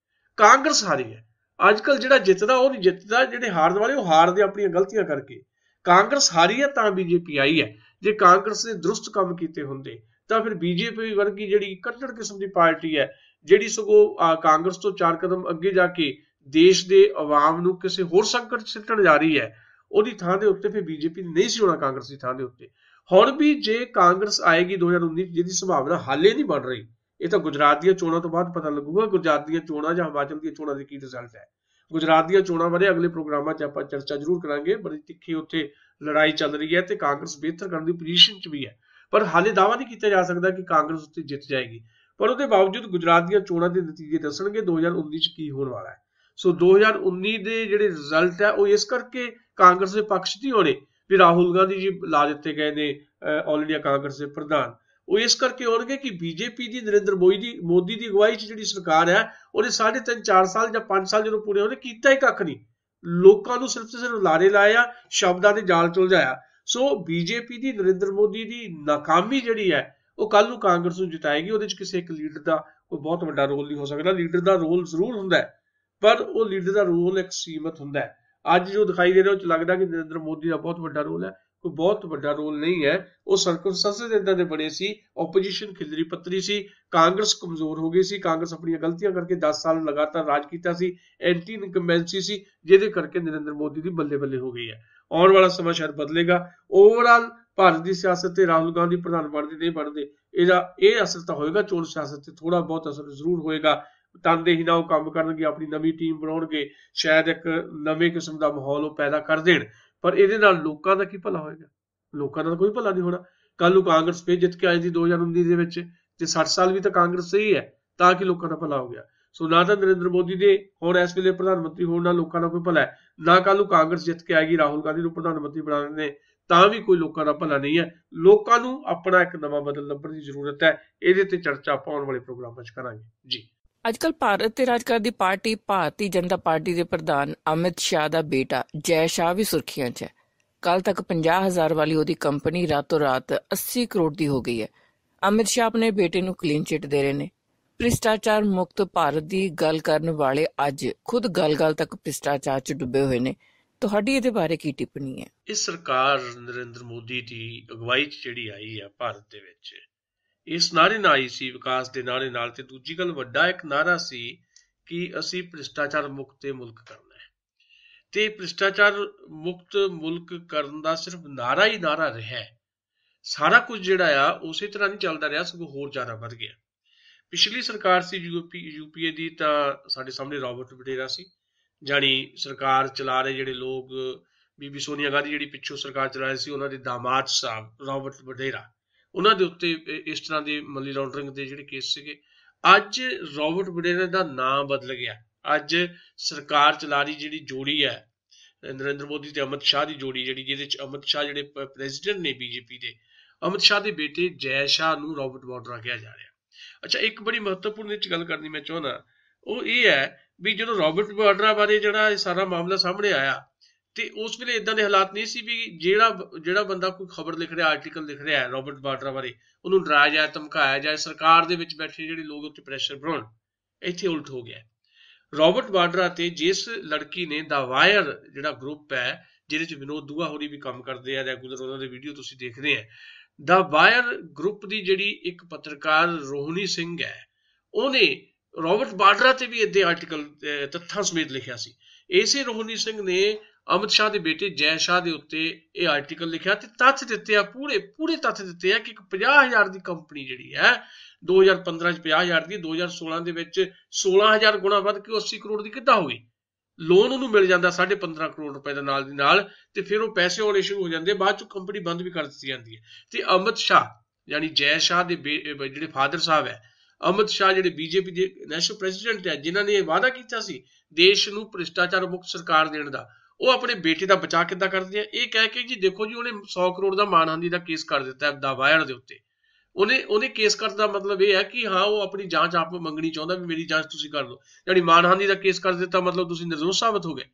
ਕਾਂਗਰਸ ਹਾਰੀ ਹੈ। ਅੱਜ ਕੱਲ ਜਿਹੜਾ ਜਿੱਤਦਾ ਉਹ ਨਹੀਂ ਜਿੱਤਦਾ, ਜਿਹੜੇ ਹਾਰਨ ਵਾਲੇ ਉਹ ਹਾਰਦੇ ਆਪਣੀਆਂ ਗਲਤੀਆਂ ਕਰਕੇ। ਕਾਂਗਰਸ ਹਾਰੀ ਹੈ ਤਾਂ ਬੀਜੇਪੀ ਆਈ ਹੈ। ਜੇ ਕਾਂਗਰਸ ਨੇ ਦਰੁਸਤ ਕੰਮ ਕੀਤੇ ਹੁੰਦੇ ਤਾਂ ਫਿਰ ਬੀਜੇਪੀ ਵਰਗੀ ਜਿਹੜੀ ਕੱਟੜ ਕਿਸਮ ਦੀ ਪਾਰਟੀ ਹੈ, ਜਿਹੜੀ ਸਗੋਂ ਕਾਂਗਰਸ ਤੋਂ 4 ਕਦਮ ਅੱਗੇ ਜਾ ਕੇ ਦੇਸ਼ ਦੇ ਆਵਾਮ ਨੂੰ ਕਿਸੇ ਹੋਰ ਸੰਕਟ 'ਚ ਸਿੱਟਣ ਜਾ ਰਹੀ ਹੈ, ਉਹਦੀ ਥਾਂ ਦੇ ਉੱਤੇ ਫਿਰ ਬੀਜੇਪੀ ਨਹੀਂ ਸੀ ਹੋਣਾ ਕਾਂਗਰਸ ਦੀ ਥਾਂ ਦੇ ਉੱਤੇ। ਹੁਣ ਵੀ ਜੇ ਕਾਂਗਰਸ ਆਏਗੀ 2019 ਜਿਹਦੀ ਸੰਭਾਵਨਾ ਹਾਲੇ ਨਹੀਂ ਬਣ ਰਹੀ, ਇਹ ਤਾਂ ਗੁਜਰਾਤ ਦੀਆਂ ਚੋਣਾਂ ਤੋਂ ਬਾਅਦ ਪਤਾ ਲੱਗੂਗਾ ਗੁਜਰਾਤ ਦੀਆਂ ਚੋਣਾਂ ਜਾਂ ਹਿਮਾਚਲ ਦੀਆਂ ਚੋਣਾਂ ਦੇ ਕੀ ਰਿਜ਼ਲਟ ਹੈ। ਗੁਜਰਾਤ ਦੀਆਂ ਚੋਣਾਂ ਬਾਰੇ ਅਗਲੇ ਪ੍ਰੋਗਰਾਮਾਂ 'ਚ ਆਪਾਂ ਚਰਚਾ ਜ਼ਰੂਰ ਕਰਾਂਗੇ। ਬੜੀ ਤਿੱਖੀ ਉੱਥੇ ਲੜਾਈ ਚੱਲ ਰਹੀ ਹੈ ਤੇ ਕਾਂਗਰਸ ਬਿਹਤਰ ਕਰਨ ਦੀ ਪੋਜੀਸ਼ਨ 'ਚ ਵੀ ਹੈ, ਪਰ ਹਾਲੇ ਦਾਅਵਾ ਨਹੀਂ ਕੀਤਾ ਜਾ ਸਕਦਾ ਕਿ ਕਾਂਗਰਸ ਉੱਤੇ ਜਿੱਤ ਜਾਏਗੀ। ਪਰ ਉਹਦੇ ਬਾਵਜੂਦ ਗੁਜਰਾਤ ਦੀਆਂ ਚੋਣਾਂ ਦੇ ਨਤੀਜੇ ਦੱਸਣਗੇ 2019 ਚ ਕੀ ਹੋਣ ਵਾਲਾ ਹੈ। ਸੋ 2019 ਦੇ ਜਿਹੜੇ ਰਿਜ਼ਲਟ ਹੈ ਉਹ ਇਸ ਕਰਕੇ ਕਾਂਗਰਸ ਦੇ ਪੱਖ 'ਚ ਨਹੀਂ ਹੋਣੇ ਵੀ ਰਾਹੁਲ ਗਾਂਧੀ ਜੀ ਲਾ ਦਿੱਤੇ ਗਏ ਨੇ ਆਲ ਇੰਡੀਆ ਕਾਂਗਰਸ ਦੇ ਪ੍ਰਧਾਨ, ਉਹ ਇਸ ਕਰਕੇ ਹੋਣਗੇ ਕਿ ਬੀਜੇਪੀ ਦੀ ਨਰਿੰਦਰ ਮੋਦੀ ਦੀ ਅਗਵਾਈ 'ਚ ਜਿਹੜੀ ਸਰਕਾਰ ਹੈ ਉਹਨੇ 3.5 4 ਸਾਲ ਜਾਂ 5 ਸਾਲ ਜਦੋਂ ਪੂਰੇ ਹੋਣੇ ਕੀਤਾ ਹੀ ਕੱਖ ਨਹੀਂ, ਲੋਕਾਂ ਨੂੰ ਸਿਰਫ ਤੇ ਸਿਰਫ ਲਾਰੇ ਲਾਇਆ, ਸ਼ਬਦਾਂ ਦੇ ਜਾਲ ਚੁਲਝਾਇਆ। ਸੋ ਬੀਜੇਪੀ ਦੀ ਨਰਿੰਦਰ ਮੋਦੀ ਦੀ ਨਾਕਾਮੀ ਜਿਹੜੀ ਹੈ ਉਹ ਕੱਲ ਨੂੰ ਕਾਂਗਰਸ ਨੂੰ ਜਿਤਾਏਗੀ। ਉਹਦੇ 'ਚ ਕਿਸੇ ਇੱਕ ਲੀਡਰ ਦਾ ਕੋਈ ਬਹੁਤ ਵੱਡਾ ਰੋਲ ਨਹੀਂ ਹੋ ਸਕਦਾ। ਲੀਡਰ ਦਾ ਰੋਲ ਜ਼ਰੂਰ ਹੁੰਦਾ ਹੈ, ਪਰ ਉਹ ਲੀਡਰ ਦਾ ਰੋਲ ਇੱਕ ਸੀਮਤ ਹੁੰਦਾ ਹੈ। ਅੱਜ ਜੋ ਦਿਖਾਈ ਦੇ ਰਿਹਾ ਉਹ 'ਚ ਲੱਗਦਾ ਕਿ ਨਰਿੰਦਰ ਮੋਦੀ ਦਾ ਬਹੁਤ ਵੱਡਾ ਰੋਲ ਹੈ, ਕੋਈ ਬਹੁਤ ਵੱਡਾ ਰੋਲ ਨਹੀਂ ਹੈ। ਉਹ ਸਰਕਮਸਟੈਂਸਸ ਇਦਾਂ ਦੇ ਬਣੇ ਸੀ, ਆਪੋਜੀਸ਼ਨ ਖਿਲਰੀ ਪੱਤਰੀ ਸੀ, ਕਾਂਗਰਸ ਕਮਜ਼ੋਰ ਹੋ ਗਈ ਸੀ, ਕਾਂਗਰਸ ਆਪਣੀਆਂ ਗਲਤੀਆਂ ਕਰਕੇ 10 ਸਾਲ ਲਗਾਤਾਰ ਰਾਜ ਕੀਤਾ ਸੀ, ਐਂਟੀ ਇਨਕੰਬੈਂਸੀ ਸੀ, ਜਿਹਦੇ ਕਰਕੇ ਨਰਿੰਦਰ ਮੋਦੀ ਦੀ ਬੱਲੇ ਬੱਲੇ ਹੋ ਗਈ ਹੈ। ਆਉਣ ਵਾਲਾ ਸਮਾਂ ਸ਼ਾਇਦ ਬਦਲੇਗਾ। ਓਵਰਆਲ ਭਾਰਤ ਦੀ ਸਿਆਸਤ ਤੇ ਰਾਹੁਲ ਗਾਂਧੀ ਪ੍ਰਧਾਨ ਬਣਦੇ ਨਹੀਂ ਬਣਦੇ, ਇਹ ਅਸਰ ਤਾਂ ਹੋਏਗਾ ਚੋਣ ਸਿਆਸਤ ਤੇ ਥੋੜਾ ਬਹੁਤ ਅਸਰ ਜ਼ਰੂਰ ਹੋਏਗਾ। ਤਨਦੇਹੀ ਨਾਲ ਉਹ ਕੰਮ ਕਰਨਗੇ, ਆਪਣੀ ਨਵੀਂ ਟੀਮ ਬਣਾਉਣਗੇ, ਸ਼ਾਇਦ ਇੱਕ ਨਵੇਂ ਕਿਸਮ ਦਾ ਮਾਹੌਲ ਉਹ ਪੈਦਾ ਕਰ ਦੇਣ, ਪਰ ਇਹਦੇ ਨਾਲ ਲੋਕਾਂ ਦਾ ਕੀ ਭਲਾ ਹੋਏਗਾ? ਲੋਕਾਂ ਦਾ ਕੋਈ ਭਲਾ ਨਹੀਂ ਹੋਣਾ। ਕੱਲ ਨੂੰ ਕਾਂਗਰਸ ਫੇਰ ਜਿੱਤ ਕੇ ਆਈ ਸੀ 2019 ਦੇ ਵਿੱਚ, ਤੇ 60 ਸਾਲ ਵੀ ਤਾਂ ਕਾਂਗਰਸ ਸਹੀ ਹੈ, ਤਾਂ ਕਿ ਲੋਕਾਂ ਦਾ ਭਲਾ ਹੋ ਗਿਆ। ਸੋ ਨਾ ਤਾਂ ਨਰਿੰਦਰ ਮੋਦੀ ਦੇ ਹੁਣ ਇਸ ਵੇਲੇ ਪ੍ਰਧਾਨ ਮੰਤਰੀ ਹੋਣ ਨਾਲ ਲੋਕਾਂ ਦਾ ਕੋਈ ਭਲਾ ਹੈ, ਨਾ ਕੱਲ ਨੂੰ ਕਾਂਗਰਸ ਜਿੱਤ ਕੇ ਆਏਗੀ ਰਾਹੁਲ ਗਾਂਧੀ ਨੂੰ ਪ੍ਰਧਾਨ ਮੰਤਰੀ ਬਣਾਉਣ ਨੇ ਤਾਂ ਵੀ ਕੋਈ ਲੋਕਾਂ ਦਾ ਭਲਾ ਨਹੀਂ ਹੈ। ਲੋਕਾਂ ਨੂੰ ਆਪਣਾ ਇੱਕ ਨਵਾਂ ਬਦਲ ਲੱਭਣ ਦੀ ਜ਼ਰੂਰਤ ਹੈ। ਇਹਦੇ ਤੇ ਚਰਚਾ ਆਪਾਂ ਆਉਣ ਵਾਲੇ ਪ੍ਰੋਗਰਾਮਾਂ 'ਚ ਕਰਾਂਗੇ ਜੀ। ਅੱਜਕੱਲ ਭਾਰਤ ਤੇ ਰਾਜ ਕਰਦੀ ਪਾਰਟੀ ਭਾਰਤੀ ਜਨਤਾ ਪਾਰਟੀ ਦੇ ਪ੍ਰਧਾਨ ਅਮਿਤ ਸ਼ਾਹ ਦਾ ਬੇਟਾ ਜੈ ਸ਼ਾਹ ਵੀ ਸੁਰਖੀਆਂ 'ਚ ਹੈ। ਕੱਲ ਤੱਕ 50,000 ਵਾਲੀ ਉਹਦੀ ਕੰਪਨੀ ਰਾਤੋਂ ਰਾਤ 80 ਕਰੋੜ ਦੀ ਹੋ ਗਈ ਹੈ। ਅਮਿਤ ਸ਼ਾਹ ਆਪਣੇ ਬੇਟੇ ਨੂੰ ਕਲੀਨ ਚਿੱਟ ਦੇ ਰਹੇ ਨੇ। ਭ੍ਰਿਸ਼ਟਾਚਾਰ ਮੁਕਤ ਭਾਰਤ ਦੀ ਗੱਲ ਕਰਨ ਵਾਲੇ ਅੱਜ ਖੁਦ ਗੱਲ ਤੱਕ ਭ੍ਰਿਸ਼ਟਾਚਾਰ 'ਚ ਡੁੱਬੇ ਹੋਏ ਨੇ। ਤੁਹਾਡੀ ਇਹਦੇ ਬਾਰੇ ਕੀ ਟਿੱਪਣੀ ਹੈ? ਇਹ ਸਰਕਾਰ ਨਰਿੰਦਰ ਮੋਦੀ ਦੀ ਅਗਵਾਈ 'ਚ ਜਿਹੜੀ ਆਈ ਹੈ ਭਾਰਤ ਦੇ ਵਿੱਚ, ਇਸ ਨਾਅਰੇ ਨਾਲ ਆਈ ਸੀ, ਵਿਕਾਸ ਦੇ ਨਾਅਰੇ ਨਾਲ। ਤੇ ਦੂਜੀ ਗੱਲ, ਵੱਡਾ ਇੱਕ ਨਾਅਰਾ ਸੀ ਕਿ ਅਸੀਂ ਭ੍ਰਿਸ਼ਟਾਚਾਰ ਮੁਕਤ ਮੁਲਕ ਕਰਨਾ ਹੈ। ਤੇ ਭ੍ਰਿਸ਼ਟਾਚਾਰ ਮੁਕਤ ਮੁਲਕ ਕਰਨ ਦਾ ਸਿਰਫ ਨਾਅਰਾ ਹੀ ਨਾਅਰਾ ਰਿਹਾ ਹੈ। ਸਾਰਾ ਕੁਝ ਜਿਹੜਾ ਆ ਉਸੇ ਤਰ੍ਹਾਂ ਨਹੀਂ ਚੱਲਦਾ ਰਿਹਾ, ਸਗੋਂ ਹੋਰ ਜ਼ਿਆਦਾ ਵੱਧ ਗਿਆ। ਪਿਛਲੀ ਸਰਕਾਰ ਸੀ ਯੂਪੀਏ ਦੀ, ਤਾਂ ਸਾਡੇ ਸਾਹਮਣੇ ਰਾਬਰਟ ਵਡੇਰਾ ਸੀ, ਜਾਣੀ ਸਰਕਾਰ ਚਲਾ ਰਹੇ ਜਿਹੜੇ ਲੋਕ, ਬੀਬੀ ਸੋਨੀਆ ਗਾਂਧੀ ਜਿਹੜੀ ਪਿੱਛੋਂ ਸਰਕਾਰ ਚਲਾ ਰਹੀ ਸੀ, ਉਹਨਾਂ ਦੇ ਦਾਮਾਦ ਸਾਹਿਬ ਰਾਬਰਟ ਵਡੇਰਾ, ਉਹਨਾਂ ਦੇ ਉੱਤੇ ਇਸ ਤਰ੍ਹਾਂ ਦੇ ਮਨੀ ਲਾਂਡਰਿੰਗ ਦੇ ਜਿਹੜੇ ਕੇਸ ਸੀਗੇ। ਅੱਜ ਰਾਬਰਟ ਵਡੇਰਾ ਦਾ ਨਾਮ ਬਦਲ ਗਿਆ। ਅੱਜ ਸਰਕਾਰ ਚਲਾ ਰਹੀ ਜਿਹੜੀ ਜੋੜੀ ਹੈ ਨਰਿੰਦਰ ਮੋਦੀ ਤੇ ਅਮਿਤ ਸ਼ਾਹ ਦੀ ਜੋੜੀ, ਜਿਹੜੀ ਜਿਹਦੇ ਚ ਅਮਿਤ ਸ਼ਾਹ ਜਿਹੜੇ ਪ੍ਰੈਜ਼ੀਡੈਂਟ ਨੇ ਬੀਜੇਪੀ ਦੇ, ਅਮਿਤ ਸ਼ਾਹ ਦੇ ਬੇਟੇ ਜੈ ਸ਼ਾਹ ਨੂੰ ਰਾਬਰਟ ਵਾਡਰਾ ਕਿਹਾ ਜਾ ਰਿਹਾ। ਅੱਛਾ, ਇੱਕ ਬੜੀ ਮਹੱਤਵਪੂਰਨ ਇਹ 'ਚ ਗੱਲ ਕਰਨੀ ਮੈਂ ਚਾਹੁੰਦਾ, ਉਹ ਇਹ ਹੈ ਵੀ ਜਦੋਂ ਰਾਬਰਟ ਵਾਡਰਾ ਬਾਰੇ ਜਿਹੜਾ ਇਹ ਸਾਰਾ ਮਾਮਲਾ ਸਾਹਮਣੇ ਆਇਆ, ਤੇ ਉਸ ਵੇਲੇ ਇਦਾਂ ਦੇ ਹਾਲਾਤ ਨਹੀਂ ਸੀ ਵੀ ਜਿਹੜਾ ਬੰਦਾ ਕੋਈ ਖਬਰ ਲਿਖ ਰਿਹਾ, ਆਰਟੀਕਲ ਲਿਖ ਰਿਹਾ ਹੈ ਰਾਬਰਟ ਵਾਡਰਾ ਬਾਰੇ, ਉਹਨੂੰ ਡਰਾਇਆ ਜਾਏ, ਧਮਕਾਇਆ ਜਾਏ, ਸਰਕਾਰ ਦੇ ਵਿੱਚ ਬੈਠੇ ਜਿਹੜੇ ਲੋਕ ਉੱਤੇ ਪ੍ਰੈਸ਼ਰ ਬਣਾਉਣ। ਇੱਥੇ ਉਲਟ ਹੋ ਗਿਆ। ਰਾਬਰਟ ਵਾਡਰਾ ਤੇ ਜਿਸ ਲੜਕੀ ਨੇ ਦਾ ਵਾਇਰ ਜਿਹੜਾ ਗਰੁੱਪ ਹੈ, ਜਿਹਦੇ ਚ ਵਿਨੋਦ ਦੁਆ ਹੋਰੀ ਵੀ ਕੰਮ ਕਰਦੇ ਆ, ਰੈਗੂਲਰ ਉਹਨਾਂ ਦੇ ਵੀਡੀਓ ਤੁਸੀਂ ਦੇਖਦੇ ਆ, ਦਾ ਵਾਇਰ ਗਰੁੱਪ ਦੀ ਜਿਹੜੀ ਇੱਕ ਪੱਤਰਕਾਰ ਰੋਹਿਣੀ ਸਿੰਘ ਹੈ, ਉਹਨੇ ਰਾਬਰਟ ਵਾਡਰਾ ਤੇ ਵੀ ਏਦਾਂ ਆਰਟੀਕਲ ਤੱਥਾਂ ਸਮੇਤ ਲਿਖਿਆ ਸੀ। ਇਸੇ ਰੋਹਿਣੀ ਸਿੰਘ ਨੇ ਅਮਿਤ ਸ਼ਾਹ ਦੇ ਬੇਟੇ ਜੈ ਸ਼ਾਹ ਦੇ ਉੱਤੇ ਇਹ ਆਰਟੀਕਲ ਲਿਖਿਆ ਤੇ ਤੱਥ ਦਿੱਤੇ ਆ, ਪੂਰੇ ਤੱਥ ਦਿੱਤੇ ਆ ਕਿ ਇੱਕ 50,000 ਦੀ ਕੰਪਨੀ ਜਿਹੜੀ ਹੈ 2015 ਚ 50,000 ਦੀ, 2016 ਦੇ ਵਿੱਚ 16,000 ਗੁਣਾ ਵੱਧ ਕੇ 80 ਕਰੋੜ ਦੀ ਕਿੱਦਾਂ ਹੋ ਗਈ। ਲੋਨ ਉਹਨੂੰ ਮਿਲ ਜਾਂਦਾ 15.5 ਕਰੋੜ ਰੁਪਏ ਦਾ ਨਾਲ ਦੀ ਨਾਲ, ਤੇ ਫਿਰ ਉਹ ਪੈਸੇ ਆਉਣੇ ਸ਼ੁਰੂ ਹੋ ਜਾਂਦੇ, ਬਾਅਦ ਚ ਕੰਪਨੀ ਬੰਦ ਵੀ ਕਰ ਦਿੱਤੀ ਜਾਂਦੀ ਹੈ। ਤੇ ਅਮਿਤ ਸ਼ਾਹ ਯਾਨੀ ਜੈ ਸ਼ਾਹ ਦੇ ਜਿਹੜੇ ਫਾਦਰ ਸਾਹਿਬ ਹੈ, ਅਮਿਤ ਸ਼ਾਹ ਜਿਹੜੇ ਬੀਜੇਪੀ ਦੇ ਨੈਸ਼ਨਲ ਪ੍ਰੈਜ਼ੀਡੈਂਟ ਹੈ, ਜਿਨ੍ਹਾਂ ਨੇ ਇਹ ਵਾਅਦਾ ਕੀਤਾ ਸੀ ਦੇਸ਼ ਨੂੰ ਭ੍ਰਿਸ਼ਟਾਚਾਰ ਮੁਕਤ ਸਰਕਾਰ ਦੇਣ ਦਾ, ਉਹ ਆਪਣੇ ਬੇਟੇ ਦਾ ਬਚਾਅ ਕਿੱਦਾਂ ਕਰਦੇ ਆ? ਇਹ ਕਹਿ ਕੇ ਜੀ ਦੇਖੋ ਜੀ ਉਹਨੇ 100 ਕਰੋੜ ਦਾ ਮਾਨਹਾਨੀ ਦਾ ਕੇਸ ਕਰ ਦਿੱਤਾ ਦਾਵਾਇਣ ਦੇ ਉੱਤੇ। ਉਹਨੇ ਕੇਸ ਕਰਨ ਦਾ ਮਤਲਬ ਇਹ ਹੈ ਕਿ ਹਾਂ ਉਹ ਆਪਣੀ ਜਾਂਚ ਆਪ ਮੰਗਣੀ ਚਾਹੁੰਦਾ ਵੀ ਮੇਰੀ ਜਾਂਚ ਤੁਸੀਂ ਕਰ ਲਓ। ਜਿਹੜੀ ਮਾਨਹਾਨੀ ਦਾ ਕੇਸ ਕਰ ਦਿੱਤਾ ਮਤਲਬ ਤੁਸੀਂ ਨਿਰਦੋਸ਼ ਸਾਬਤ ਹੋ ਗਏ।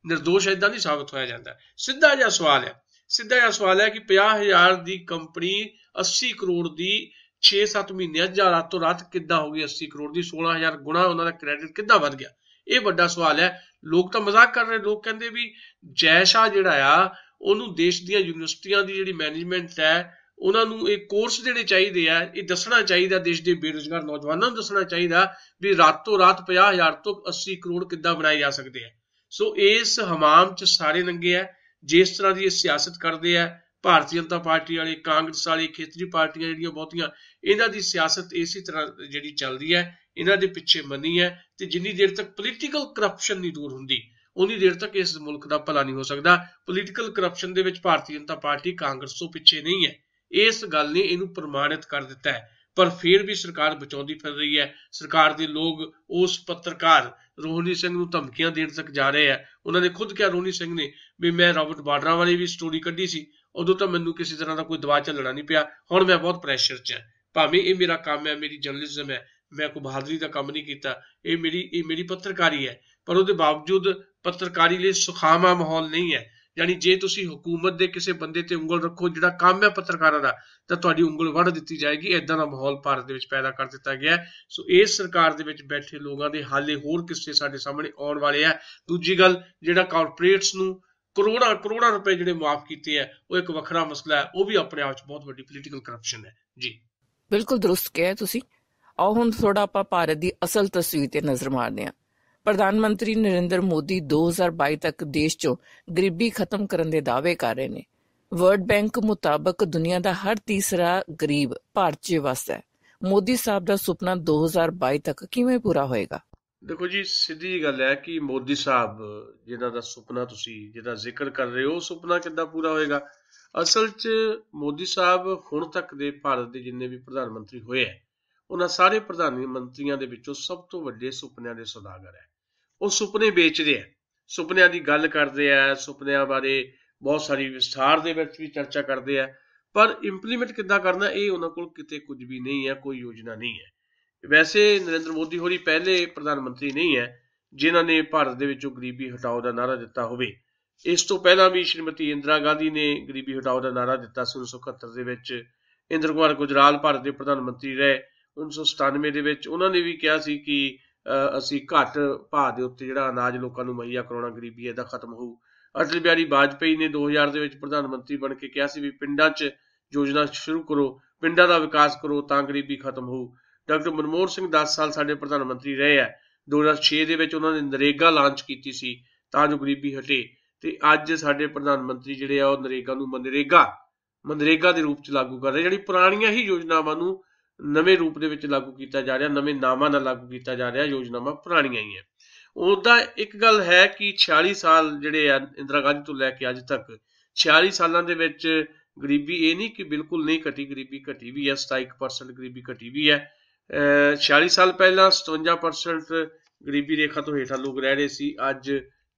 ਨਿਰਦੋਸ਼ ਏਦਾਂ ਨਹੀਂ ਸਾਬਤ ਹੋਇਆ ਜਾਂਦਾ। ਸਿੱਧਾ ਜਿਹਾ ਸਵਾਲ ਹੈ ਕਿ 50,000 ਦੀ ਕੰਪਨੀ 80 ਕਰੋੜ ਦੀ 6-7 ਮਹੀਨਿਆਂ ਜਾਂ ਰਾਤੋਂ ਰਾਤ ਕਿੱਦਾਂ ਹੋ ਗਈ 80 ਕਰੋੜ ਦੀ? 16,000 ਗੁਣਾ ਉਹਨਾਂ ਦਾ ਕ੍ਰੈਡਿਟ ਕਿੱਦਾਂ ਵੱਧ ਗਿਆ? ਇਹ ਵੱਡਾ ਸਵਾਲ ਹੈ। ਲੋਕ ਤਾਂ ਮਜ਼ਾਕ ਕਰ ਰਹੇ, ਲੋਕ ਕਹਿੰਦੇ ਵੀ ਜੈ ਸ਼ਾਹ ਜਿਹੜਾ ਆ ਉਹਨੂੰ ਦੇਸ਼ ਦੀਆਂ ਯੂਨੀਵਰਸਿਟੀਆਂ ਦੀ ਜਿਹੜੀ ਮੈਨੇਜਮੈਂਟ ਹੈ ਉਹਨਾਂ ਨੂੰ ਇਹ ਕੋਰਸ ਦੇਣੇ ਚਾਹੀਦੇ ਆ, ਇਹ ਦੱਸਣਾ ਚਾਹੀਦਾ, ਦੇਸ਼ ਦੇ ਬੇਰੁਜ਼ਗਾਰ ਨੌਜਵਾਨਾਂ ਨੂੰ ਦੱਸਣਾ ਚਾਹੀਦਾ ਵੀ ਰਾਤੋਂ ਰਾਤ 50,000 ਤੋਂ 80 ਕਰੋੜ ਕਿੱਦਾਂ ਬਣਾਏ ਜਾ ਸਕਦੇ ਆ। ਸੋ ਇਸ ਹਮਾਮ 'ਚ ਸਾਰੇ ਨੰਗੇ ਆ ਜਿਸ ਤਰ੍ਹਾਂ ਦੀ ਇਹ ਸਿਆਸਤ ਕਰਦੇ ਆ। ਭਾਰਤੀ ਜਨਤਾ ਪਾਰਟੀ ਵਾਲੇ, ਕਾਂਗਰਸ ਵਾਲੇ, ਖੇਤਰੀ ਪਾਰਟੀਆਂ ਜਿਹੜੀਆਂ ਬਹੁਤੀਆਂ, ਇਹਨਾਂ ਦੀ ਸਿਆਸਤ ਇਸੇ ਤਰ੍ਹਾਂ ਜਿਹੜੀ ਚੱਲਦੀ ਹੈ, ਇਹਨਾਂ ਦੇ ਪਿੱਛੇ ਮੰਨੀ ਹੈ। ਤੇ ਜਿੰਨੀ ਦੇਰ ਤੱਕ ਪੋਲੀਟੀਕਲ ਕਰਪਸ਼ਨ ਨਹੀਂ ਦੂਰ ਹੁੰਦੀ ਉਨੀ ਦੇਰ ਤੱਕ ਇਸ ਮੁਲਕ ਦਾ ਭਲਾ ਨਹੀਂ ਹੋ ਸਕਦਾ। ਪੋਲੀਟੀਕਲ ਕਰਪਸ਼ਨ ਦੇ ਵਿੱਚ ਭਾਰਤੀ ਜਨਤਾ ਪਾਰਟੀ ਕਾਂਗਰਸ ਤੋਂ ਪਿੱਛੇ ਨਹੀਂ ਹੈ। ਇਸ ਗੱਲ ਨੇ ਇਹਨੂੰ ਪ੍ਰਮਾਣਿਤ ਕਰ ਦਿੱਤਾ ਹੈ। ਪਰ ਫਿਰ ਵੀ ਸਰਕਾਰ ਬਚਾਉਂਦੀ ਫਿਰ ਰਹੀ ਹੈ। ਸਰਕਾਰ ਦੇ ਲੋਕ ਉਸ ਪੱਤਰਕਾਰ ਰੋਹਿਣੀ ਸਿੰਘ ਨੂੰ ਧਮਕੀਆਂ ਦੇਣ ਤੱਕ ਜਾ ਰਹੇ ਆ। ਉਹਨਾਂ ਨੇ ਖੁਦ ਕਿਹਾ, ਰੋਹਿਣੀ ਸਿੰਘ ਨੇ, ਵੀ ਮੈਂ ਰਾਬਰਟ ਬਾਡਰਾ ਵਾਲੀ ਵੀ ਸਟੋਰੀ ਕੱਢੀ ਸੀ, ਉਦੋਂ ਤਾਂ ਮੈਨੂੰ ਕਿਸੇ ਤਰ੍ਹਾਂ ਦਾ ਕੋਈ ਦਬਾਅ ਝੱਲਣਾ ਨਹੀਂ ਪਿਆ, ਹੁਣ ਮੈਂ ਬਹੁਤ ਪ੍ਰੈਸ਼ਰ 'ਚ ਹਾਂ। ਭਾਵੇਂ ਇਹ ਮੇਰਾ ਕੰਮ ਹੈ, ਮੇਰੀ ਜਰਨਲਿਜ਼ਮ ਹੈ, ਮੈਂ ਕੋਈ ਬਹਾਦਰੀ ਦਾ ਕੰਮ ਨਹੀਂ ਕੀਤਾ, ਇਹ ਮੇਰੀ ਪੱਤਰਕਾਰੀ ਹੈ। ਪਰ ਉਹਦੇ ਬਾਵਜੂਦ ਪੱਤਰਕਾਰੀ ਲਈ ਸੁਖਾਵਾਂ ਮਾਹੌਲ ਨਹੀਂ ਹੈ। ਯਾਨੀ ਜੇ ਤੁਸੀਂ ਹੁਕੂਮਤ ਦੇ ਕਿਸੇ ਬੰਦੇ ਤੇ ਉਂਗਲ ਰੱਖੋ, ਜਿਹੜਾ ਕੰਮ ਹੈ ਪੱਤਰਕਾਰਾਂ ਦਾ, ਤਾਂ ਤੁਹਾਡੀ ਉਂਗਲ ਵੱਢ ਦਿੱਤੀ ਜਾਏਗੀ। ਏਦਾਂ ਦਾ ਮਾਹੌਲ ਭਾਰਤ ਦੇ ਵਿੱਚ ਪੈਦਾ ਕਰ ਦਿੱਤਾ ਗਿਆ। ਸੋ ਇਸ ਸਰਕਾਰ ਦੇ ਵਿੱਚ ਬੈਠੇ ਲੋਕਾਂ ਦੇ ਹਾਲੇ ਹੋਰ ਕਿੱਸੇ ਸਾਡੇ ਸਾਹਮਣੇ ਆਉਣ ਵਾਲੇ ਆ। ਦੂਜੀ ਗੱਲ, ਜਿਹੜਾ ਕਾਰਪੋਰੇਟਸ ਨੂੰ ਕਰੋੜਾਂ ਰੁਪਏ ਜਿਹੜੇ ਮਾਫ ਕੀਤੇ ਆ, ਉਹ ਇੱਕ ਵੱਖਰਾ ਮਸਲਾ ਹੈ। ਉਹ ਵੀ ਆਪਣੇ ਆਪ 'ਚ ਬਹੁਤ ਵੱਡੀ ਪੋਲੀਟੀਕਲ ਕਰਪਸ਼ਨ ਹੈ। ਜੀ ਬਿਲਕੁਲ ਦਰੁਸਤ ਕਿਹਾ ਤੁਸੀਂ। ਆਓ ਹੁਣ ਥੋੜਾ ਆਪਾਂ ਭਾਰਤ ਦੀ ਅਸਲ ਤਸਵੀਰ ਤੇ ਨਜ਼ਰ ਮਾਰਦੇ ਹਾਂ। ਪ੍ਰਧਾਨ ਮੰਤਰੀ ਨਰਿੰਦਰ ਮੋਦੀ 2022 ਤੱਕ ਦੇਸ਼ 'ਚੋਂ ਗਰੀਬੀ ਖਤਮ ਕਰਨ ਦੇ ਦਾਅਵੇ ਕਰ ਰਹੇ ਨੇ। ਵਰਲਡ ਬੈਂਕ ਮੁਤਾਬਕ ਦੁਨੀਆ ਦਾ ਹਰ ਤੀਸਰਾ ਗਰੀਬ ਭਾਰਤ 'ਚ ਵਸਦਾ ਹੈ। ਮੋਦੀ ਸਾਹਿਬ ਦਾ ਸੁਪਨਾ 2022 ਤੱਕ ਕਿਵੇਂ ਪੂਰਾ ਹੋਏਗਾ? ਦੇਖੋ ਜੀ, ਸਿੱਧੀ ਗੱਲ ਹੈ ਕਿ ਮੋਦੀ ਸਾਹਿਬ ਜਿਹਨਾਂ ਦਾ ਸੁਪਨਾ ਤੁਸੀਂ ਜਿਹਦਾ ਜ਼ਿਕਰ ਕਰ ਰਹੇ ਹੋ, ਸੁਪਨਾ ਕਿੱਦਾਂ ਪੂਰਾ ਹੋਏਗਾ? ਅਸਲ 'ਚ ਮੋਦੀ ਸਾਹਿਬ ਹੁਣ ਤੱਕ ਦੇ ਭਾਰਤ ਦੇ ਜਿੰਨੇ ਵੀ ਪ੍ਰਧਾਨ ਮੰਤਰੀ ਹੋਏ ਹੈ, ਉਹਨਾਂ ਸਾਰੇ ਪ੍ਰਧਾਨ ਮੰਤਰੀਆਂ ਦੇ ਵਿੱਚੋਂ ਸਭ ਤੋਂ ਵੱਡੇ ਸੁਪਨਿਆਂ ਦੇ ਸੌਦਾਗਰ ਹੈ। ਉਹ ਸੁਪਨੇ ਵੇਚਦੇ ਆ, ਸੁਪਨਿਆਂ ਦੀ ਗੱਲ ਕਰਦੇ ਆ, ਸੁਪਨਿਆਂ ਬਾਰੇ ਬਹੁਤ ਸਾਰੀ ਵਿਸਥਾਰ ਦੇ ਵਿੱਚ ਵੀ ਚਰਚਾ ਕਰਦੇ ਆ, ਪਰ ਇੰਪਲੀਮੈਂਟ ਕਿੱਦਾਂ ਕਰਨਾ ਇਹ ਉਹਨਾਂ ਕੋਲ ਕਿਤੇ ਕੁਝ ਵੀ ਨਹੀਂ ਹੈ, ਕੋਈ ਯੋਜਨਾ ਨਹੀਂ ਹੈ। ਵੈਸੇ ਨਰਿੰਦਰ ਮੋਦੀ ਹੋਰੀ ਪਹਿਲੇ ਪ੍ਰਧਾਨ ਮੰਤਰੀ ਨਹੀਂ ਹੈ ਜਿਨ੍ਹਾਂ ਨੇ ਭਾਰਤ ਦੇ ਵਿੱਚੋਂ ਗਰੀਬੀ ਹਟਾਓ ਦਾ ਨਾਅਰਾ ਦਿੱਤਾ ਹੋਵੇ। ਇਸ ਤੋਂ ਪਹਿਲਾਂ ਵੀ ਸ਼੍ਰੀਮਤੀ ਇੰਦਰਾ ਗਾਂਧੀ ਨੇ ਗਰੀਬੀ ਹਟਾਓ ਦਾ ਨਾਅਰਾ ਦਿੱਤਾ ਸੀ 1971 ਦੇ ਵਿੱਚ। ਇੰਦਰ ਕੁਮਾਰ ਗੁਜਰਾਲ ਭਾਰਤ ਦੇ ਪ੍ਰਧਾਨ ਮੰਤਰੀ ਰਹੇ 1997 ਦੇ ਵਿੱਚ। ਉਹਨਾਂ ਨੇ ਵੀ ਕਿਹਾ ਸੀ ਕਿ ਅਸੀਂ ਘੱਟ ਭਾਅ ਦੇ ਉੱਤੇ ਜਿਹੜਾ ਅਨਾਜ ਲੋਕਾਂ ਨੂੰ ਮੁਹੱਈਆ ਕਰਾਉਣਾ, ਗਰੀਬੀ ਇਹਦਾ ਖਤਮ ਹੋਊ। ਅਟਲ ਬਿਹਾਰੀ ਵਾਜਪੇਈ ਨੇ 2000 ਦੇ ਵਿੱਚ ਪ੍ਰਧਾਨ ਮੰਤਰੀ ਬਣ ਕੇ ਕਿਹਾ ਸੀ ਵੀ ਪਿੰਡਾਂ 'ਚ ਯੋਜਨਾ ਸ਼ੁਰੂ ਕਰੋ, ਪਿੰਡਾਂ ਦਾ ਵਿਕਾਸ ਕਰੋ ਤਾਂ ਗਰੀਬੀ ਖਤਮ ਹੋਊ। ਡਾਕਟਰ ਮਨਮੋਹਨ ਸਿੰਘ 10 ਸਾਲ ਸਾਡੇ ਪ੍ਰਧਾਨ ਮੰਤਰੀ ਰਹੇ ਆ। 2006 ਦੇ ਵਿੱਚ ਉਹਨਾਂ ਨੇ ਨਰੇਗਾ ਲਾਂਚ ਕੀਤੀ ਸੀ ਤਾਂ ਜੋ ਗਰੀਬੀ ਹਟੇ। ਤੇ ਅੱਜ ਸਾਡੇ ਪ੍ਰਧਾਨ ਮੰਤਰੀ ਜਿਹੜੇ ਆ ਉਹ ਨਰੇਗਾ ਨੂੰ ਮਨਰੇਗਾ ਦੇ ਰੂਪ 'ਚ ਲਾਗੂ ਕਰ ਰਹੇ। ਜਿਹੜੀ ਪੁਰਾਣੀਆਂ ਹੀ ਯੋਜਨਾਵਾਂ ਨੂੰ ਨਵੇਂ ਰੂਪ ਦੇ ਵਿੱਚ ਲਾਗੂ ਕੀਤਾ ਜਾ ਰਿਹਾ, ਨਵੇਂ ਨਾਮਾਂ ਨਾਲ ਲਾਗੂ ਕੀਤਾ ਜਾ ਰਿਹਾ। ਯੋਜਨਾਵਾਂ ਪੁਰਾਣੀਆਂ ਹੀ ਹੈ। ਉਹਦਾ ਇੱਕ ਗੱਲ ਹੈ ਕਿ 46 ਸਾਲ ਜਿਹੜੇ ਆ ਇੰਦਰਾ ਗਾਂਧੀ ਤੋਂ ਲੈ ਕੇ ਅੱਜ ਤੱਕ 46 ਸਾਲਾਂ ਦੇ ਵਿੱਚ ਗਰੀਬੀ ਇਹ ਨਹੀਂ ਕਿ ਬਿਲਕੁਲ ਨਹੀਂ ਘਟੀ, ਗਰੀਬੀ ਘਟੀ ਵੀ ਹੈ। 27% ਗਰੀਬੀ ਘਟੀ ਵੀ ਹੈ। 46 ਸਾਲ ਪਹਿਲਾਂ 57% ਗਰੀਬੀ ਰੇਖਾ ਤੋਂ ਹੇਠਾਂ ਲੋਕ ਰਹਿ ਰਹੇ ਸੀ, ਅੱਜ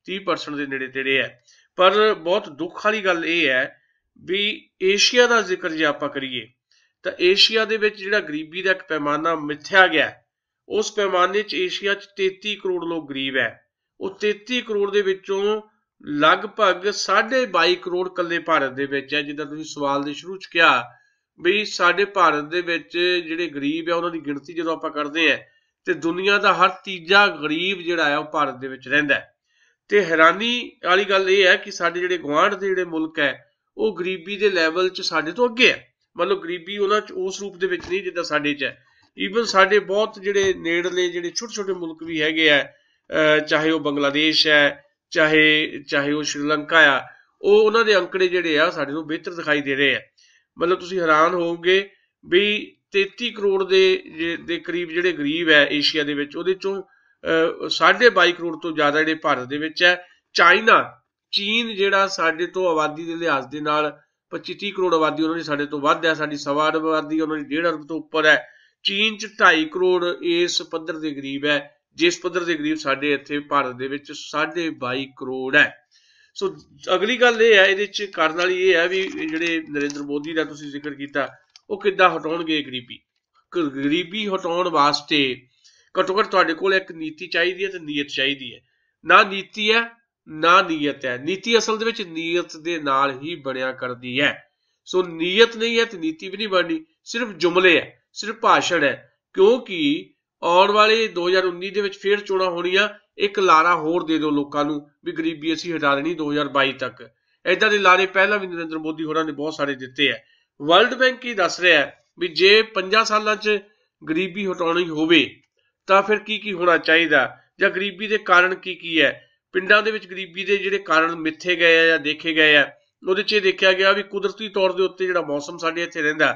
30% ਦੇ ਨੇੜੇ ਤੇੜੇ ਹੈ। ਪਰ ਬਹੁਤ ਦੁੱਖ ਵਾਲੀ ਗੱਲ ਇਹ ਹੈ ਵੀ ਏਸ਼ੀਆ ਦਾ ਜ਼ਿਕਰ ਜੇ ਆਪਾਂ ਕਰੀਏ ਤਾਂ ਏਸ਼ੀਆ ਦੇ ਵਿੱਚ ਜਿਹੜਾ ਗਰੀਬੀ ਦਾ ਇੱਕ ਪੈਮਾਨਾ ਮਿਥਿਆ ਗਿਆ, ਉਸ ਪੈਮਾਨੇ 'ਚ ਏਸ਼ੀਆ 'ਚ 33 ਕਰੋੜ ਲੋਕ ਗਰੀਬ ਹੈ। ਉਹ 33 ਕਰੋੜ ਦੇ ਵਿੱਚੋਂ ਲਗਭਗ 22.5 ਕਰੋੜ ਇਕੱਲੇ ਭਾਰਤ ਦੇ ਵਿੱਚ ਹੈ। ਜਿੱਦਾਂ ਤੁਸੀਂ ਸਵਾਲ ਦੇ ਸ਼ੁਰੂ 'ਚ ਕਿਹਾ ਵੀ ਸਾਡੇ ਭਾਰਤ ਦੇ ਵਿੱਚ ਜਿਹੜੇ ਗਰੀਬ ਆ ਉਹਨਾਂ ਦੀ ਗਿਣਤੀ ਜਦੋਂ ਆਪਾਂ ਕਰਦੇ ਹਾਂ ਤੇ ਦੁਨੀਆ ਦਾ ਹਰ ਤੀਜਾ ਗਰੀਬ ਜਿਹੜਾ ਹੈ ਉਹ ਭਾਰਤ ਦੇ ਵਿੱਚ ਰਹਿੰਦਾ ਹੈ। ਤੇ ਹੈਰਾਨੀ ਵਾਲੀ ਗੱਲ ਇਹ ਹੈ ਕਿ ਸਾਡੇ ਜਿਹੜੇ ਗੁਆਂਢ ਦੇ ਜਿਹੜੇ ਮੁਲਕ ਹੈ ਉਹ ਗਰੀਬੀ ਦੇ ਲੈਵਲ 'ਚ ਸਾਡੇ ਤੋਂ ਅੱਗੇ ਹੈ। ਮਤਲਬ ਗਰੀਬੀ ਉਹਨਾਂ 'ਚ ਉਸ ਰੂਪ ਦੇ ਵਿੱਚ ਨਹੀਂ ਜਿੱਦਾਂ ਸਾਡੇ 'ਚ ਹੈ। ਈਵਨ ਸਾਡੇ ਬਹੁਤ ਜਿਹੜੇ ਨੇੜਲੇ ਜਿਹੜੇ ਛੋਟੇ ਮੁਲਕ ਵੀ ਹੈਗੇ ਆ, ਚਾਹੇ ਉਹ ਬੰਗਲਾਦੇਸ਼ ਹੈ, ਚਾਹੇ ਉਹ ਸ਼੍ਰੀਲੰਕਾ ਆ, ਉਹ ਉਹਨਾਂ ਦੇ ਅੰਕੜੇ ਜਿਹੜੇ ਆ ਸਾਡੇ ਨੂੰ ਬਿਹਤਰ ਦਿਖਾਈ ਦੇ ਰਹੇ ਆ। ਮਤਲਬ ਤੁਸੀਂ ਹੈਰਾਨ ਹੋਵੋਗੇ ਵੀ 33 ਕਰੋੜ ਦੇ ਕਰੀਬ ਜਿਹੜੇ ਗਰੀਬ ਹੈ ਏਸ਼ੀਆ ਦੇ ਵਿੱਚ, ਉਹਦੇ ਚੋਂ 22.5 ਕਰੋੜ ਤੋਂ ਜ਼ਿਆਦਾ ਜਿਹੜੇ ਭਾਰਤ ਦੇ ਵਿੱਚ ਹੈ। ਚੀਨ ਜਿਹੜਾ ਸਾਡੇ ਤੋਂ ਆਬਾਦੀ ਦੇ ਲਿਹਾਜ਼ ਦੇ ਨਾਲ 25-30 ਕਰੋੜ ਆਬਾਦੀ ਉਹਨਾਂ ਦੀ ਸਾਡੇ ਤੋਂ ਵੱਧ ਹੈ। ਸਾਡੀ ਸਵਾ ਅਰਬ ਆਬਾਦੀ ਉਹਨਾਂ ਦੀ 1.5 ਅਰਬ ਤੋਂ ਉੱਪਰ ਹੈ। ਚੀਨ 'ਚ 2.5 ਕਰੋੜ ਇਸ ਪੱਧਰ ਦੇ ਗਰੀਬ ਹੈ ਜਿਸ ਪੱਧਰ ਦੇ ਗਰੀਬ ਸਾਡੇ ਇੱਥੇ ਭਾਰਤ ਦੇ ਵਿੱਚ 22.5 ਕਰੋੜ ਹੈ। ਸੋ ਅਗਲੀ ਗੱਲ ਇਹ ਹੈ, ਇਹਦੇ 'ਚ ਕਰਨ ਵਾਲੀ ਇਹ ਹੈ ਵੀ ਜਿਹੜੇ ਨਰਿੰਦਰ ਮੋਦੀ ਦਾ ਤੁਸੀਂ ਜ਼ਿਕਰ ਕੀਤਾ, ਉਹ ਕਿੱਦਾਂ ਹਟਾਉਣਗੇ ਗਰੀਬੀ। ਗਰੀਬੀ ਹਟਾਉਣ ਵਾਸਤੇ ਘੱਟੋ ਘੱਟ ਤੁਹਾਡੇ ਕੋਲ ਇੱਕ ਨੀਤੀ ਚਾਹੀਦੀ ਹੈ ਤੇ ਨੀਅਤ ਚਾਹੀਦੀ ਹੈ। ਨਾ ਨੀਤੀ ਹੈ ਨਾ ਨੀਅਤ ਹੈ। ਨੀਤੀ ਅਸਲ ਦੇ ਵਿੱਚ ਨੀਅਤ ਦੇ ਨਾਲ ਹੀ ਬਣਿਆ ਕਰਦੀ ਹੈ। ਸੋ ਨੀਅਤ ਨਹੀਂ ਹੈ ਤੇ ਨੀਤੀ ਵੀ ਨਹੀਂ ਬਣਨੀ, ਸਿਰਫ ਜੁਮਲੇ ਹੈ, ਸਿਰਫ ਭਾਸ਼ਣ ਹੈ। ਕਿਉਂਕਿ ਆਉਣ ਵਾਲੇ 2019 ਦੇ ਵਿੱਚ ਫੇਰ ਚੋਣਾਂ ਹੋਣੀਆਂ, ਇੱਕ ਲਾਰਾ ਹੋਰ ਦੇ ਦਿਓ ਲੋਕਾਂ ਨੂੰ ਵੀ ਗਰੀਬੀ ਅਸੀਂ ਹਟਾ ਦੇਣੀ 2022 ਤੱਕ। ਏਦਾਂ ਦੇ ਲਾਰੇ ਪਹਿਲਾਂ ਵੀ ਨਰਿੰਦਰ ਮੋਦੀ ਹੋਰਾਂ ਨੇ ਬਹੁਤ ਸਾਰੇ ਦਿੱਤੇ ਹੈ। ਵਰਲਡ ਬੈਂਕ ਹੀ ਦੱਸ ਰਿਹਾ ਹੈ ਵੀ ਜੇ 50 ਸਾਲਾਂ 'ਚ ਗਰੀਬੀ ਹਟਾਉਣੀ ਹੋਵੇ ਤਾਂ ਫਿਰ ਕੀ ਕੀ ਹੋਣਾ ਚਾਹੀਦਾ, ਜਾਂ ਗਰੀਬੀ ਦੇ ਕਾਰਨ ਕੀ ਕੀ ਹੈ। ਪਿੰਡਾਂ ਦੇ ਵਿੱਚ ਗਰੀਬੀ ਦੇ ਜਿਹੜੇ ਕਾਰਨ ਮਿੱਥੇ ਗਏ ਆ ਜਾਂ ਦੇਖੇ ਗਏ ਆ, ਉਹਦੇ 'ਚ ਇਹ ਦੇਖਿਆ ਗਿਆ ਵੀ ਕੁਦਰਤੀ ਤੌਰ ਦੇ ਉੱਤੇ ਜਿਹੜਾ ਮੌਸਮ ਸਾਡੇ ਇੱਥੇ ਰਹਿੰਦਾ,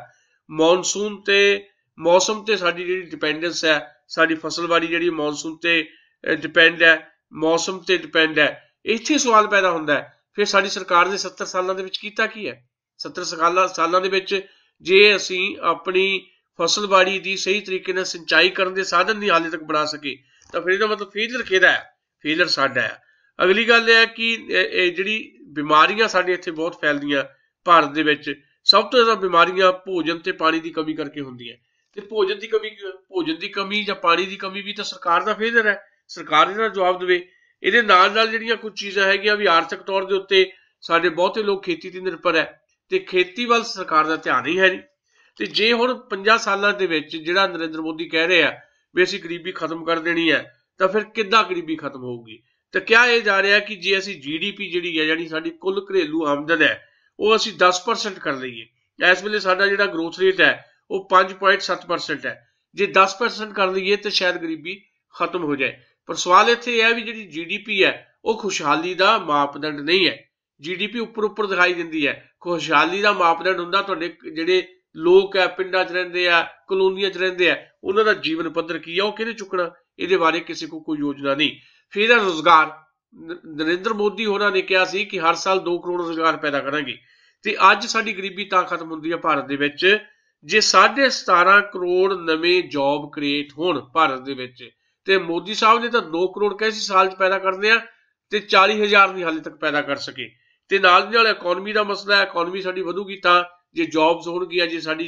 ਮੌਨਸੂਨ ਤੇ ਮੌਸਮ ਤੇ ਸਾਡੀ ਜਿਹੜੀ ਡਿਪੈਂਡੈਂਸ ਹੈ, ਸਾਡੀ ਫਸਲਬਾੜੀ ਜਿਹੜੀ ਮੌਨਸੂਨ ਤੇ ਡਿਪੈਂਡ ਹੈ, ਮੌਸਮ ਤੇ ਡਿਪੈਂਡ ਹੈ। ਇੱਥੇ ਸਵਾਲ ਪੈਦਾ ਹੁੰਦਾ ਹੈ ਫਿਰ ਸਾਡੀ ਸਰਕਾਰ ਨੇ 70 ਸਾਲਾਂ ਦੇ ਵਿੱਚ ਕੀਤਾ ਕੀ ਹੈ। 70 ਸਾਲਾਂ ਦੇ ਵਿੱਚ ਜੇ ਅਸੀਂ ਆਪਣੀ ਫਸਲਬਾੜੀ ਦੀ ਸਹੀ ਤਰੀਕੇ ਨਾਲ ਸਿੰਚਾਈ ਕਰਨ ਦੇ ਸਾਧਨ ਨਹੀਂ ਹਾਲੇ ਤੱਕ ਬਣਾ ਸਕੇ ਤਾਂ ਫਿਰ ਇਹਦਾ ਮਤਲਬ ਫੇਲਰ ਕਿਹਦਾ ਹੈ? ਫੇਲਰ ਸਾਡਾ ਹੈ। ਅਗਲੀ ਗੱਲ ਇਹ ਹੈ ਕਿ ਇਹ ਜਿਹੜੀ ਬਿਮਾਰੀਆਂ ਸਾਡੇ ਇੱਥੇ ਬਹੁਤ ਫੈਲਦੀਆਂ ਭਾਰਤ ਦੇ ਵਿੱਚ, ਸਭ ਤੋਂ ਜ਼ਿਆਦਾ ਬਿਮਾਰੀਆਂ ਭੋਜਨ ਤੇ ਪਾਣੀ ਦੀ ਕਮੀ ਕਰਕੇ ਹੁੰਦੀਆਂ। ਤੇ ਭੋਜਨ ਦੀ ਕਮੀ ਜਾਂ ਪਾਣੀ ਦੀ ਕਮੀ ਵੀ ਤਾਂ ਸਰਕਾਰ ਦਾ ਫੇਲਰ ਹੈ। ਸਰਕਾਰ ਇਹਦਾ ਜਵਾਬ ਦੇਵੇ। ਇਹਦੇ ਨਾਲ ਨਾਲ ਜਿਹੜੀਆਂ ਕੁਝ ਚੀਜ਼ਾਂ ਹੈਗੀਆਂ ਵੀ ਆਰਥਿਕ ਤੌਰ ਦੇ ਉੱਤੇ ਸਾਡੇ ਬਹੁਤੇ ਲੋਕ ਖੇਤੀ ਤੇ ਨਿਰਭਰ ਹੈ ਤੇ ਖੇਤੀ ਵੱਲ ਸਰਕਾਰ ਦਾ ਧਿਆਨ ਹੀ ਹੈ ਨਹੀਂ। ਤੇ ਜੇ ਹੁਣ 50 ਸਾਲਾਂ ਦੇ ਵਿੱਚ ਜਿਹੜਾ ਨਰਿੰਦਰ ਮੋਦੀ ਕਹਿ ਰਿਹਾ ਵੀ ਅਸੀਂ ਗਰੀਬੀ ਖਤਮ ਕਰ ਦੇਣੀ ਹੈ, ਤਾਂ ਫਿਰ ਕਿੱਦਾਂ ਗਰੀਬੀ ਖਤਮ ਹੋਊਗੀ। ਤਾਂ ਕਿਹਾ ਇਹ ਜਾ ਰਿਹਾ ਕਿ ਜੇ ਅਸੀਂ GDP ਜਿਹੜੀ ਹੈ, ਜਿਹੜੀ ਸਾਡੀ ਕੁੱਲ ਘਰੇਲੂ ਆਮਦਨ ਹੈ, ਉਹ ਅਸੀਂ 10% ਕਰ ਲਈਏ। ਇਸ ਵੇਲੇ ਸਾਡਾ ਜਿਹੜਾ ਗਰੋਥ ਰੇਟ ਹੈ ਉਹ 5.7% ਹੈ। ਜੇ 10% ਕਰ ਲਈਏ ਤਾਂ ਸ਼ਾਇਦ ਗਰੀਬੀ ਖਤਮ ਹੋ ਜਾਏ। ਪਰ ਸਵਾਲ ਇੱਥੇ ਇਹ ਹੈ ਵੀ ਜਿਹੜੀ GDP ਹੈ ਉਹ ਖੁਸ਼ਹਾਲੀ ਦਾ ਮਾਪਦੰਡ ਨਹੀਂ ਹੈ। GDP ਉੱਪਰ ਦਿਖਾਈ ਦਿੰਦੀ ਹੈ, ਖੁਸ਼ਹਾਲੀ ਦਾ ਮਾਪਦੰਡ ਹੁੰਦਾ ਤੁਹਾਡੇ ਜਿਹੜੇ ਲੋਕ ਹੈ, ਪਿੰਡਾਂ 'ਚ ਰਹਿੰਦੇ ਆ, ਕਲੋਨੀਆਂ 'ਚ ਰਹਿੰਦੇ ਆ, ਉਹਨਾਂ ਦਾ ਜੀਵਨ ਪੱਧਰ ਕੀ ਆ, ਉਹ ਕਿਹਨੇ ਚੁੱਕਣਾ। ਇਹਦੇ ਬਾਰੇ ਕਿਸੇ ਕੋਲ ਕੋਈ ਯੋਜਨਾ ਨਹੀਂ। ਫਿਰ ਰੁਜ਼ਗਾਰ, ਨਰਿੰਦਰ ਮੋਦੀ ਹੋਰਾਂ ਨੇ ਕਿਹਾ ਸੀ ਕਿ ਹਰ ਸਾਲ 2 ਕਰੋੜ ਰੁਜ਼ਗਾਰ ਪੈਦਾ ਕਰਾਂਗੇ। ਤੇ ਅੱਜ ਸਾਡੀ ਗਰੀਬੀ ਤਾਂ ਖਤਮ ਹੁੰਦੀ ਹੈ ਭਾਰਤ ਦੇ ਵਿੱਚ ਜੇ 17.5 ਕਰੋੜ ਨਵੇਂ ਜੌਬ ਕ੍ਰੀਏਟ ਹੋਣ ਭਾਰਤ ਦੇ ਵਿੱਚ। ਤੇ ਮੋਦੀ ਸਾਹਿਬ ਨੇ ਤਾਂ 2 ਕਰੋੜ ਕਹੇ ਸੀ ਸਾਲ 'ਚ ਪੈਦਾ ਕਰਦੇ ਆ ਤੇ 40,000 ਨਹੀਂ ਹਾਲੇ ਤੱਕ ਪੈਦਾ ਕਰ ਸਕੇ। ਤੇ ਨਾਲ ਦੀ ਨਾਲ ਇਕਨੋਮੀ ਦਾ ਮਸਲਾ ਹੈ, ਇਕਨੋਮੀ ਸਾਡੀ ਵਧੂਗੀ ਤਾਂ ਜੇ ਜੌਬਸ ਹੋਣਗੀਆਂ, ਜੇ ਸਾਡੀ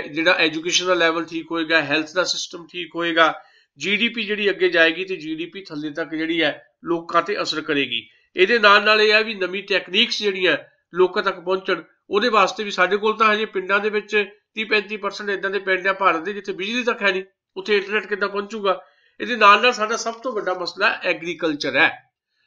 ਜਿਹੜਾ ਐਜੂਕੇਸ਼ਨ ਦਾ ਲੈਵਲ ਠੀਕ ਹੋਏਗਾ, ਹੈਲਥ ਦਾ ਸਿਸਟਮ ਠੀਕ ਹੋਏਗਾ, GDP ਜਿਹੜੀ ਅੱਗੇ ਜਾਏਗੀ ਤੇ GDP ਥੱਲੇ ਤੱਕ ਜਿਹੜੀ ਹੈ ਲੋਕਾਂ ਤੇ ਅਸਰ ਕਰੇਗੀ। ਇਹਦੇ ਨਾਲ ਨਾਲ ਇਹ ਹੈ ਵੀ ਨਵੀਂ ਟੈਕਨੀਕਸ ਜਿਹੜੀਆਂ ਲੋਕਾਂ ਤੱਕ ਪਹੁੰਚਣ, ਉਹਦੇ ਵਾਸਤੇ ਵੀ ਸਾਡੇ ਕੋਲ ਤਾਂ ਹਜੇ ਪਿੰਡਾਂ ਦੇ ਵਿੱਚ 30-35% ਇਦਾਂ ਦੇ ਪਿੰਡ ਆ ਭਾਰਤ ਦੇ ਜਿੱਥੇ ਬਿਜਲੀ ਤੱਕ ਹੈ ਨਹੀਂ, ਉੱਥੇ ਇੰਟਰਨੈਟ ਕਿੱਦਾਂ ਪਹੁੰਚੂਗਾ। ਇਹਦੇ ਨਾਲ ਨਾਲ ਸਾਡਾ ਸਭ ਤੋਂ ਵੱਡਾ ਮਸਲਾ ਐਗਰੀਕਲਚਰ ਹੈ।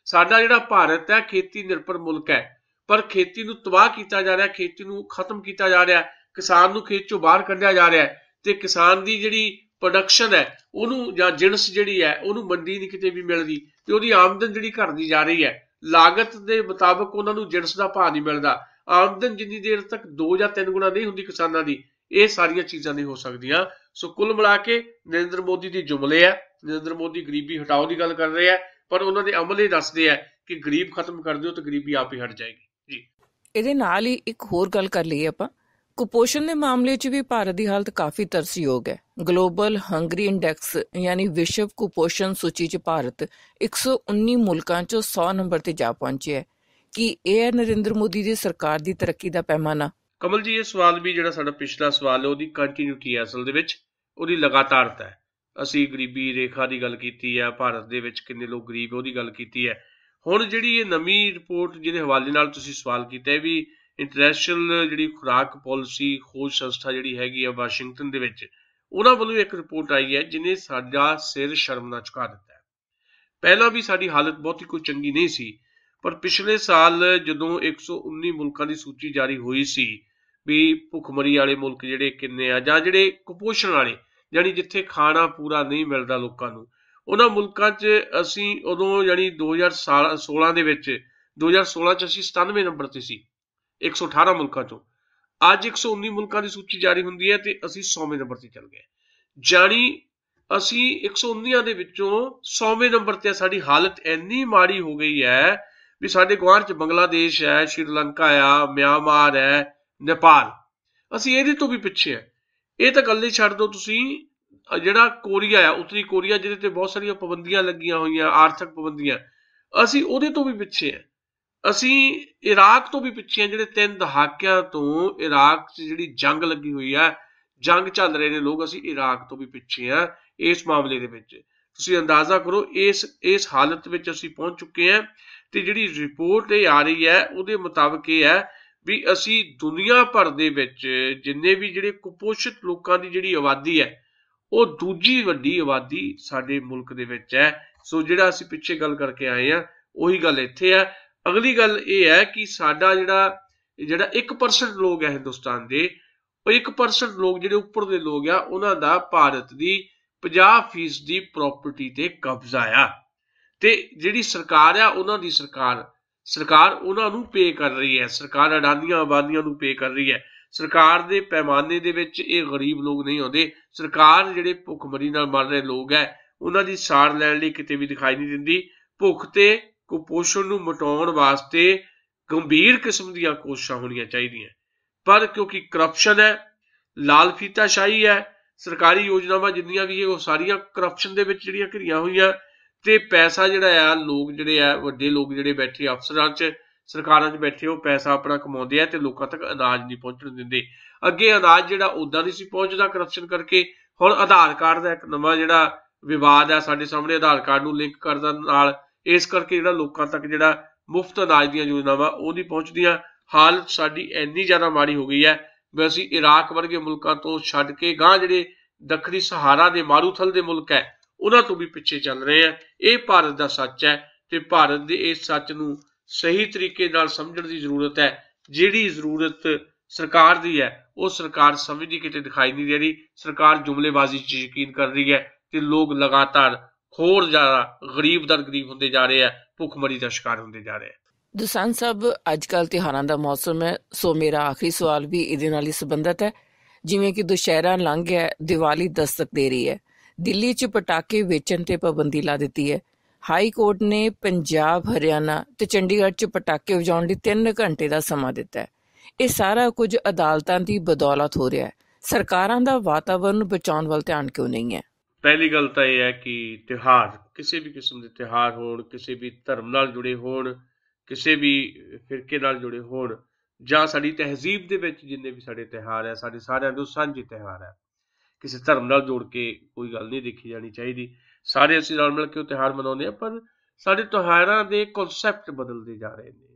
ਸਾਡਾ ਜਿਹੜਾ ਭਾਰਤ ਹੈ ਖੇਤੀ ਨਿਰਭਰ ਮੁਲਕ ਹੈ, ਪਰ ਖੇਤੀ ਨੂੰ ਤਬਾਹ ਕੀਤਾ ਜਾ ਰਿਹਾ, ਖੇਤੀ ਨੂੰ ਖਤਮ ਕੀਤਾ ਜਾ ਰਿਹਾ, ਕਿਸਾਨ ਨੂੰ ਖੇਤ ਚੋਂ ਬਾਹਰ ਕੱਢਿਆ ਜਾ ਰਿਹਾ ਤੇ ਕਿਸਾਨ ਦੀ ਜਿਹੜੀ ਪ੍ਰੋਡਕਸ਼ਨ ਹੈ ਉਹਨੂੰ ਜਾਂ ਜਿਣਸ ਜਿਹੜੀ ਹੈ ਉਹਨੂੰ ਮੰਡੀ ਨਹੀਂ ਕਿਤੇ ਵੀ ਮਿਲਦੀ ਤੇ ਉਹਦੀ ਆਮਦਨ ਜਿਹੜੀ ਘਟਦੀ ਜਾ ਰਹੀ ਹੈ। ਲਾਗਤ ਦੇ ਮੁਤਾਬਕ ਉਹਨਾਂ ਨੂੰ ਜਿਣਸ ਦਾ ਭਾਅ ਨਹੀਂ ਮਿਲਦਾ। ਆਮਦਨ ਜਿੰਨੀ ਦੇਰ ਤੱਕ 2 ਜਾਂ 3 ਗੁਣਾ ਨਹੀਂ ਹੁੰਦੀ ਕਿਸਾਨਾਂ ਦੀ, ਇਹ ਸਾਰੀਆਂ ਚੀਜ਼ਾਂ ਨਹੀਂ ਹੋ ਸਕਦੀਆਂ। ਸੋ ਕੁੱਲ ਮਿਲਾ ਕੇ ਨਰਿੰਦਰ ਮੋਦੀ ਦੀ ਜੁਮਲੇ ਹੈ, ਨਰਿੰਦਰ ਮੋਦੀ ਗਰੀਬੀ ਹਟਾਓ ਦੀ ਗੱਲ ਕਰ ਰਹੇ ਆ, ਪਰ ਉਹਨਾਂ ਦੇ ਅਮਲ ਇਹ ਦੱਸਦੇ ਆ ਕਿ ਗਰੀਬ ਖਤਮ ਕਰ ਦਿਓ ਤਾਂ ਗਰੀਬੀ ਆਪ ਹੀ ਹਟ ਜਾਏਗੀ। ਜੀ, ਇਹਦੇ ਨਾਲ ਹੀ ਇੱਕ ਹੋਰ ਗੱਲ ਕਰ ਲਈਏ ਆਪਾਂ, ਕੁਪੋਸ਼ਣ ਦੇ ਮਾਮਲੇ 'ਚ ਵੀ ਭਾਰਤ ਦੀ ਹਾਲਤ ਕਾਫੀ ਤਰਸਯੋਗ ਹੈ। ਗਲੋਬਲ ਹੰਗਰੀ ਇੰਡੈਕਸ ਯਾਨੀ ਵਿਸ਼ਵ ਕੁਪੋਸ਼ਣ ਸੂਚੀ 'ਚ ਭਾਰਤ 119 ਮੁਲਕਾਂ 'ਚੋਂ 100 ਨੰਬਰ ਤੇ ਜਾ ਪਹੁੰਚਿਆ ਹੈ। ਕੀ ਇਹ ਹੈ ਨਰਿੰਦਰ ਮੋਦੀ ਦੀ ਸਰਕਾਰ ਦੀ ਤਰੱਕੀ ਦਾ ਪੈਮਾਨਾ? ਕਮਲ ਜੀ, ਇਹ ਸਵਾਲ ਵੀ ਜਿਹੜਾ ਸਾਡਾ ਪਿਛਲਾ ਸਵਾਲ ਹੈ ਉਹਦੀ ਕੰਟੀਨਿਊਟੀ ਹੈ, ਅਸਲ ਦੇ ਵਿੱਚ ਉਹਦੀ ਲਗਾਤਾਰਤਾ ਹੈ। ਅਸੀਂ ਗਰੀਬੀ ਰੇਖਾ ਦੀ ਗੱਲ ਕੀਤੀ ਹੈ, ਭਾਰਤ ਦੇ ਵਿੱਚ ਕਿੰਨੇ ਲੋਕ ਗਰੀਬ ਉਹਦੀ ਗੱਲ ਕੀਤੀ ਹੈ। ਹੁਣ ਜਿਹੜੀ ਇਹ ਨਵੀਂ ਰਿਪੋਰਟ ਜਿਹਦੇ ਹਵਾਲੇ ਨਾਲ ਤੁਸੀਂ ਸਵਾਲ ਕੀਤਾ ਹੈ ਵੀ ਇੰਟਰਨੈਸ਼ਨਲ ਜਿਹੜੀ ਖੁਰਾਕ ਪਾਲਿਸੀ ਖੋਜ ਸੰਸਥਾ ਜਿਹੜੀ ਹੈਗੀ ਆ ਵਾਸ਼ਿੰਗਟਨ ਦੇ ਵਿੱਚ, ਉਹਨਾਂ ਵੱਲੋਂ ਇੱਕ ਰਿਪੋਰਟ ਆਈ ਹੈ ਜਿਹਨੇ ਸਾਡਾ ਸਿਰ ਸ਼ਰਮ ਨਾਲ ਝੁਕਾ ਦਿੱਤਾ ਹੈ। ਪਹਿਲਾਂ ਵੀ ਸਾਡੀ ਹਾਲਤ ਬਹੁਤੀ ਕੋਈ ਚੰਗੀ ਨਹੀਂ ਸੀ, ਪਰ ਪਿਛਲੇ ਸਾਲ ਜਦੋਂ 119 ਮੁਲਕਾਂ ਦੀ ਸੂਚੀ ਜਾਰੀ ਹੋਈ ਸੀ ਵੀ ਭੁੱਖਮਰੀ ਵਾਲੇ ਮੁਲਕ ਜਿਹੜੇ ਕਿੰਨੇ ਆ ਜਾਂ ਜਿਹੜੇ ਕੁਪੋਸ਼ਣ ਵਾਲੇ, ਯਾਨੀ ਜਿੱਥੇ ਖਾਣਾ ਪੂਰਾ ਨਹੀਂ ਮਿਲਦਾ ਲੋਕਾਂ ਨੂੰ, ਉਹਨਾਂ ਮੁਲਕਾਂ 'ਚ ਅਸੀਂ ਉਦੋਂ ਯਾਨੀ 2016 ਦੇ ਵਿੱਚ 2016 'ਚ ਅਸੀਂ 97 ਨੰਬਰ ਤੇ ਸੀ 118 ਮੁਲਕਾਂ 'ਚੋਂ। ਅੱਜ 119 ਮੁਲਕਾਂ ਦੀ ਸੂਚੀ ਜਾਰੀ ਹੁੰਦੀ ਹੈ ਤੇ ਅਸੀਂ 100ਵੇਂ ਨੰਬਰ ਤੇ ਚੱਲ ਗਏ। ਜਾਣੀ ਅਸੀਂ 119 ਦੇ ਵਿੱਚੋਂ 100ਵੇਂ ਨੰਬਰ ਤੇ। ਸਾਡੀ ਹਾਲਤ ਇੰਨੀ ਮਾੜੀ ਹੋ ਗਈ ਹੈ ਵੀ ਸਾਡੇ ਗੁਆਂਢ 'ਚ ਬੰਗਲਾਦੇਸ਼ ਹੈ, ਸ਼੍ਰੀਲੰਕਾ ਆ, ਮਿਆਂਮਾਰ ਹੈ, ਨੇਪਾਲ, ਅਸੀਂ ਇਹਦੇ ਤੋਂ ਵੀ ਪਿੱਛੇ ਹੈ। ਇਹ ਤਾਂ ਗੱਲ ਹੀ ਛੱਡ ਦਿਓ ਤੁਸੀਂ, ਜਿਹੜਾ ਕੋਰੀਆ ਆ, ਉੱਤਰੀ ਕੋਰੀਆ, ਜਿਹਦੇ ਤੇ ਬਹੁਤ ਸਾਰੀਆਂ ਪਾਬੰਦੀਆਂ ਲੱਗੀਆਂ ਹੋਈਆਂ, ਆਰਥਿਕ ਪਾਬੰਦੀਆਂ, ਅਸੀਂ ਉਹਦੇ ਤੋਂ ਵੀ ਪਿੱਛੇ ਆ। ਅਸੀਂ ਇਰਾਕ ਤੋਂ ਵੀ ਪਿੱਛੇ ਆ, ਜਿਹੜੇ 3 ਦਹਾਕਿਆਂ ਤੋਂ ਇਰਾਕ 'ਚ ਜਿਹੜੀ ਜੰਗ ਲੱਗੀ ਹੋਈ ਆ, ਜੰਗ ਚੱਲ ਰਹੇ ਨੇ ਲੋਕ, ਅਸੀਂ ਇਰਾਕ ਤੋਂ ਵੀ ਪਿੱਛੇ ਆ ਇਸ ਮਾਮਲੇ ਦੇ ਵਿੱਚ। ਤੁਸੀਂ ਅੰਦਾਜ਼ਾ ਕਰੋ ਇਸ ਹਾਲਤ ਵਿੱਚ ਅਸੀਂ ਪਹੁੰਚ ਚੁੱਕੇ ਹਾਂ। ਤੇ ਜਿਹੜੀ ਰਿਪੋਰਟ ਇਹ ਆ ਰਹੀ ਹੈ ਉਹਦੇ ਮੁਤਾਬਕ ਇਹ ਹੈ ਵੀ ਅਸੀਂ ਦੁਨੀਆ ਭਰ ਦੇ ਵਿੱਚ ਜਿੰਨੇ ਵੀ ਜਿਹੜੇ ਕੁਪੋਸ਼ਿਤ ਲੋਕਾਂ ਦੀ ਜਿਹੜੀ ਆਬਾਦੀ ਹੈ, ਉਹ ਦੂਜੀ ਵੱਡੀ ਆਬਾਦੀ ਸਾਡੇ ਮੁਲਕ ਦੇ ਵਿੱਚ ਹੈ। ਸੋ ਜਿਹੜਾ ਅਸੀਂ ਪਿੱਛੇ ਗੱਲ ਕਰਕੇ ਆਏ ਆ, ਉਹੀ ਗੱਲ ਇੱਥੇ ਹੈ। ਅਗਲੀ ਗੱਲ ਇਹ ਹੈ ਕਿ ਸਾਡਾ ਜਿਹੜਾ 1% ਲੋਕ ਹੈ ਹਿੰਦੁਸਤਾਨ ਦੇ, ਉਹ 1% ਲੋਕ ਜਿਹੜੇ ਉੱਪਰ ਦੇ ਲੋਕ ਆ, ਉਹਨਾਂ ਦਾ ਭਾਰਤ ਦੀ 50% ਦੀ ਪ੍ਰਾਪਰਟੀ ਤੇ ਕਬਜ਼ਾ ਆ। ਤੇ ਜਿਹੜੀ ਸਰਕਾਰ ਆ, ਉਹਨਾਂ ਦੀ ਸਰਕਾਰ ਉਹਨਾਂ ਨੂੰ ਪੇ ਕਰ ਰਹੀ ਹੈ। ਸਰਕਾਰ ਅਡਾਨੀਆਂ ਆਬਾਦੀਆਂ ਨੂੰ ਪੇ ਕਰ ਰਹੀ ਹੈ। ਸਰਕਾਰ ਦੇ ਪੈਮਾਨੇ ਦੇ ਵਿੱਚ ਇਹ ਗਰੀਬ ਲੋਕ ਨਹੀਂ ਆਉਂਦੇ। ਸਰਕਾਰ ਜਿਹੜੇ ਭੁੱਖਮਰੀ ਨਾਲ ਮਰ ਰਹੇ ਲੋਕ ਹੈ, ਉਹਨਾਂ ਦੀ ਸਾਰ ਲੈਣ ਲਈ ਕਿਤੇ ਵੀ ਦਿਖਾਈ ਨਹੀਂ ਦਿੰਦੀ। ਭੁੱਖ ਤੇ ਕੁਪੋਸ਼ਣ ਨੂੰ ਮਿਟਾਉਣ ਵਾਸਤੇ ਗੰਭੀਰ ਕਿਸਮ ਦੀਆਂ ਕੋਸ਼ਿਸ਼ਾਂ ਹੋਣੀਆਂ ਚਾਹੀਦੀਆਂ, ਪਰ ਕਿਉਂਕਿ ਕਰਪਸ਼ਨ ਹੈ, ਲਾਲ ਫੀਤਾਸ਼ਾਹੀ ਹੈ, ਸਰਕਾਰੀ ਯੋਜਨਾਵਾਂ ਜਿੰਨੀਆਂ ਵੀ ਉਹ ਸਾਰੀਆਂ ਕਰਪਸ਼ਨ ਦੇ ਵਿੱਚ ਜਿਹੜੀਆਂ ਘਿਰੀਆਂ ਹੋਈਆਂ, ਤੇ ਪੈਸਾ ਜਿਹੜਾ ਆ, ਲੋਕ ਜਿਹੜੇ ਆ, ਵੱਡੇ ਲੋਕ ਜਿਹੜੇ ਬੈਠੇ ਅਫਸਰਾਂ 'ਚ, ਸਰਕਾਰਾਂ 'ਚ ਬੈਠੇ, ਉਹ ਪੈਸਾ ਆਪਣਾ ਕਮਾਉਂਦੇ ਆ ਤੇ ਲੋਕਾਂ ਤੱਕ ਅਨਾਜ ਨਹੀਂ ਪਹੁੰਚਣ ਦਿੰਦੇ। ਅੱਗੇ ਅਨਾਜ ਜਿਹੜਾ ਉਦਾਂ ਨਹੀਂ ਸੀ ਪਹੁੰਚਦਾ ਕਰਪਸ਼ਨ ਕਰਕੇ। ਹੁਣ ਆਧਾਰ ਕਾਰਡ ਦਾ ਇੱਕ ਨਵਾਂ ਜਿਹੜਾ ਵਿਵਾਦ ਆ ਸਾਡੇ ਸਾਹਮਣੇ, ਆਧਾਰ ਕਾਰਡ ਨੂੰ ਲਿੰਕ ਕਰਨ ਨਾਲ, ਇਸ ਕਰਕੇ ਜਿਹੜਾ ਲੋਕਾਂ ਤੱਕ ਜਿਹੜਾ ਮੁਫਤ ਅਨਾਜ ਦੀਆਂ ਯੋਜਨਾਵਾਂ ਉਹ ਨਹੀਂ ਪਹੁੰਚਦੀਆਂ। ਹਾਲਤ ਸਾਡੀ ਇੰਨੀ ਜ਼ਿਆਦਾ ਮਾੜੀ ਹੋ ਗਈ ਹੈ ਵੀ ਅਸੀਂ ਇਰਾਕ ਵਰਗੇ ਮੁਲਕਾਂ ਤੋਂ ਛੱਡ ਕੇ ਗਾਂ ਜਿਹੜੇ ਦੱਖਣੀ ਸਹਾਰਾ ਦੇ ਮਾਰੂਥਲ ਦੇ ਮੁਲਕ ਹੈ, ਉਹਨਾਂ ਤੋਂ ਵੀ ਪਿੱਛੇ ਚੱਲ ਰਹੇ ਆ। ਇਹ ਭਾਰਤ ਦਾ ਸੱਚ ਹੈ ਤੇ ਭਾਰਤ ਦੇ ਇਸ ਸੱਚ ਨੂੰ ਸਹੀ ਤਰੀਕੇ ਨਾਲ ਸਮਝਣ ਦੀ ਜ਼ਰੂਰਤ ਹੈ। ਜਿਹੜੀ ਜ਼ਰੂਰਤ ਸਰਕਾਰ ਦੀ ਹੈ, ਉਹ ਸਰਕਾਰ ਸਮਝਦੀ ਕਿਤੇ ਦਿਖਾਈ ਨਹੀਂ ਦੇ ਰਹੀ। ਸਰਕਾਰ ਜੁਮਲੇਬਾਜ਼ੀ 'ਚ ਯਕੀਨ ਕਰ ਰਹੀ ਹੈ ਤੇ ਲੋਕ ਲਗਾਤਾਰ ਹੋਰ ਜ਼ਿਆਦਾ ਗਰੀਬ ਦਰ ਗਰੀਬ ਹੁੰਦੇ ਜਾ ਰਹੇ ਆ, ਭੁੱਖਮਰੀ ਦਾ ਸ਼ਿਕਾਰ ਹੁੰਦੇ ਜਾ ਰਹੇ ਆ। ਦੁਸਾਂਝ ਸਾਹਿਬ, ਅੱਜ ਕੱਲ੍ਹ ਤਿਉਹਾਰਾਂ ਦਾ ਮੌਸਮ ਹੈ, ਸੋ ਮੇਰਾ ਆਖਰੀ ਸਵਾਲ ਵੀ ਇਹਦੇ ਨਾਲ ਹੀ ਸੰਬੰਧਿਤ ਹੈ। ਜਿਵੇਂ ਕਿ ਦੁਸ਼ਹਿਰਾ ਲੰਘ ਗਿਆ, ਦੀਵਾਲੀ ਦਸਤਕ ਦੇ ਰਹੀ ਹੈ, ਦਿੱਲੀ 'ਚ ਪਟਾਕੇ ਵੇਚਣ ਤੇ ਪਾਬੰਦੀ ਲਾ ਦਿੱਤੀ ਹੈ। ਹਾਈ ਕੋਰਟ ਨੇ ਪੰਜਾਬ, ਹਰਿਆਣਾ ਤੇ ਚੰਡੀਗੜ੍ਹ 'ਚ ਪਟਾਕੇ ਵਜਾਉਣ ਲਈ 3 ਘੰਟੇ ਦਾ ਸਮਾਂ ਦਿੱਤਾ ਹੈ। ਇਹ ਸਾਰਾ ਕੁਝ ਅਦਾਲਤਾਂ ਦੀ ਬਦੌਲਤ ਹੋ ਰਿਹਾ ਹੈ। ਸਰਕਾਰਾਂ ਦਾ ਵਾਤਾਵਰਨ ਬਚਾਉਣ ਵੱਲ ਧਿਆਨ ਕਿਉਂ ਨਹੀਂ ਹੈ? ਪਹਿਲੀ ਗੱਲ ਤਾਂ ਇਹ ਹੈ ਕਿ ਤਿਉਹਾਰ, ਕਿਸੇ ਵੀ ਕਿਸਮ ਦੇ ਤਿਉਹਾਰ ਹੋਣ, ਕਿਸੇ ਵੀ ਧਰਮ ਨਾਲ ਜੁੜੇ ਹੋਣ, ਕਿਸੇ ਵੀ ਫਿਰਕੇ ਨਾਲ ਜੁੜੇ ਹੋਣ, ਜਾਂ ਸਾਡੀ ਤਹਿਜ਼ੀਬ ਦੇ ਵਿੱਚ ਜਿੰਨੇ ਵੀ ਸਾਡੇ ਤਿਉਹਾਰ ਹੈ, ਸਾਡੇ ਸਾਰਿਆਂ ਦੇ ਸਾਂਝੇ ਤਿਉਹਾਰ ਹੈ। ਕਿਸੇ ਧਰਮ ਨਾਲ ਜੋੜ ਕੇ ਕੋਈ ਗੱਲ ਨਹੀਂ ਦੇਖੀ ਜਾਣੀ ਚਾਹੀਦੀ। ਸਾਰੇ ਅਸੀਂ ਰਲ ਮਿਲ ਕੇ ਉਹ ਤਿਉਹਾਰ ਮਨਾਉਂਦੇ ਹਾਂ, ਪਰ ਸਾਡੇ ਤਿਉਹਾਰਾਂ ਦੇ ਕਨਸੈਪਟ ਬਦਲਦੇ ਜਾ ਰਹੇ ਨੇ।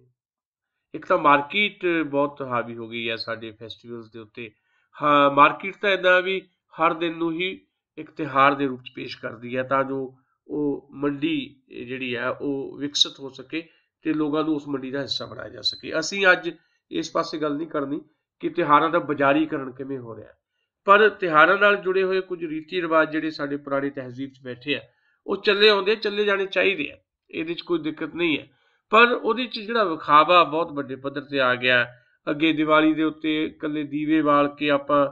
ਇੱਕ ਤਾਂ ਮਾਰਕੀਟ ਬਹੁਤ ਹਾਵੀ ਹੋ ਗਈ ਹੈ ਸਾਡੇ ਫੈਸਟੀਵਲਸ ਦੇ ਉੱਤੇ। ਹਾਂ, ਮਾਰਕੀਟ ਤਾਂ ਇੱਦਾਂ ਵੀ ਹਰ ਦਿਨ ਨੂੰ ਹੀ ਇੱਕ ਤਿਉਹਾਰ ਦੇ ਰੂਪ 'ਚ ਪੇਸ਼ ਕਰਦੀ ਹੈ, ਤਾਂ ਜੋ ਉਹ ਮੰਡੀ ਜਿਹੜੀ ਹੈ ਉਹ ਵਿਕਸਿਤ ਹੋ ਸਕੇ ਤੇ ਲੋਕਾਂ ਨੂੰ ਉਸ ਮੰਡੀ ਦਾ ਹਿੱਸਾ ਬਣਾਇਆ ਜਾ ਸਕੇ। ਅਸੀਂ ਅੱਜ ਇਸ ਪਾਸੇ ਗੱਲ ਨਹੀਂ ਕਰਨੀ ਕਿ ਤਿਉਹਾਰਾਂ ਦਾ ਬਜ਼ਾਰੀਕਰਨ ਕਿਵੇਂ ਹੋ ਰਿਹਾ, ਪਰ ਤਿਉਹਾਰਾਂ ਨਾਲ ਜੁੜੇ ਹੋਏ ਕੁਝ ਰੀਤੀ ਰਿਵਾਜ ਜਿਹੜੇ ਸਾਡੇ ਪੁਰਾਣੀ ਤਹਿਜ਼ੀਬ 'ਚ ਬੈਠੇ ਆ, ਉਹ ਚੱਲੇ ਆਉਂਦੇ, ਚੱਲੇ ਜਾਣੇ ਚਾਹੀਦੇ ਆ। ਇਹਦੇ 'ਚ ਕੋਈ ਦਿੱਕਤ ਨਹੀਂ ਹੈ, ਪਰ ਉਹਦੇ 'ਚ ਜਿਹੜਾ ਵਿਖਾਵਾ ਬਹੁਤ ਵੱਡੇ ਪੱਧਰ ਤੇ ਆ ਗਿਆ। ਅੱਗੇ ਦੀਵਾਲੀ ਦੇ ਉੱਤੇ ਇਕੱਲੇ ਦੀਵੇ ਬਾਲ ਕੇ, ਆਪਾਂ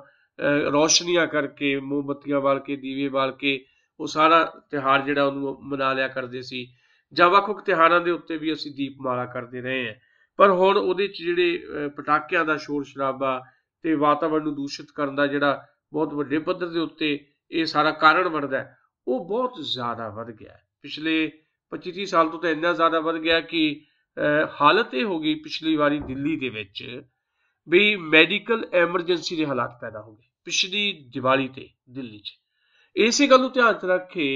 ਰੌਸ਼ਨੀਆਂ ਕਰਕੇ, ਮੋਮਬੱਤੀਆਂ ਬਾਲ ਕੇ, ਦੀਵੇ ਬਾਲ ਕੇ ਉਹ ਸਾਰਾ ਤਿਉਹਾਰ ਜਿਹੜਾ ਉਹਨੂੰ ਮਨਾ ਲਿਆ ਕਰਦੇ ਸੀ, ਜਾਂ ਵੱਖ-ਵੱਖ ਤਿਉਹਾਰਾਂ ਦੇ ਉੱਤੇ ਵੀ ਅਸੀਂ ਦੀਪਮਾਲਾ ਕਰਦੇ ਰਹੇ ਹਾਂ। ਪਰ ਹੁਣ ਉਹਦੇ 'ਚ ਜਿਹੜੇ ਪਟਾਕਿਆਂ ਦਾ ਸ਼ੋਰ ਸ਼ਰਾਬਾ ਤੇ ਵਾਤਾਵਰਨ ਨੂੰ ਦੂਸ਼ਿਤ ਕਰਨ ਦਾ ਜਿਹੜਾ ਬਹੁਤ ਵੱਡੇ ਪੱਧਰ ਦੇ ਉੱਤੇ ਇਹ ਸਾਰਾ ਕਾਰਨ ਬਣਦਾ, ਉਹ ਬਹੁਤ ਜ਼ਿਆਦਾ ਵੱਧ ਗਿਆ। ਪਿਛਲੇ 25-30 ਸਾਲ ਤੋਂ ਤਾਂ ਇੰਨਾ ਜ਼ਿਆਦਾ ਵੱਧ ਗਿਆ ਕਿ ਹਾਲਤ ਇਹ ਹੋ ਗਈ ਪਿਛਲੀ ਵਾਰੀ ਦਿੱਲੀ ਦੇ ਵਿੱਚ ਵੀ ਮੈਡੀਕਲ ਐਮਰਜੈਂਸੀ ਦੇ ਹਾਲਾਤ ਪੈਦਾ ਹੋ ਗਏ ਪਿਛਲੀ ਦੀਵਾਲੀ ਤੇ ਦਿੱਲੀ 'ਚ। ਇਸੇ ਗੱਲ ਨੂੰ ਧਿਆਨ 'ਚ ਰੱਖ ਕੇ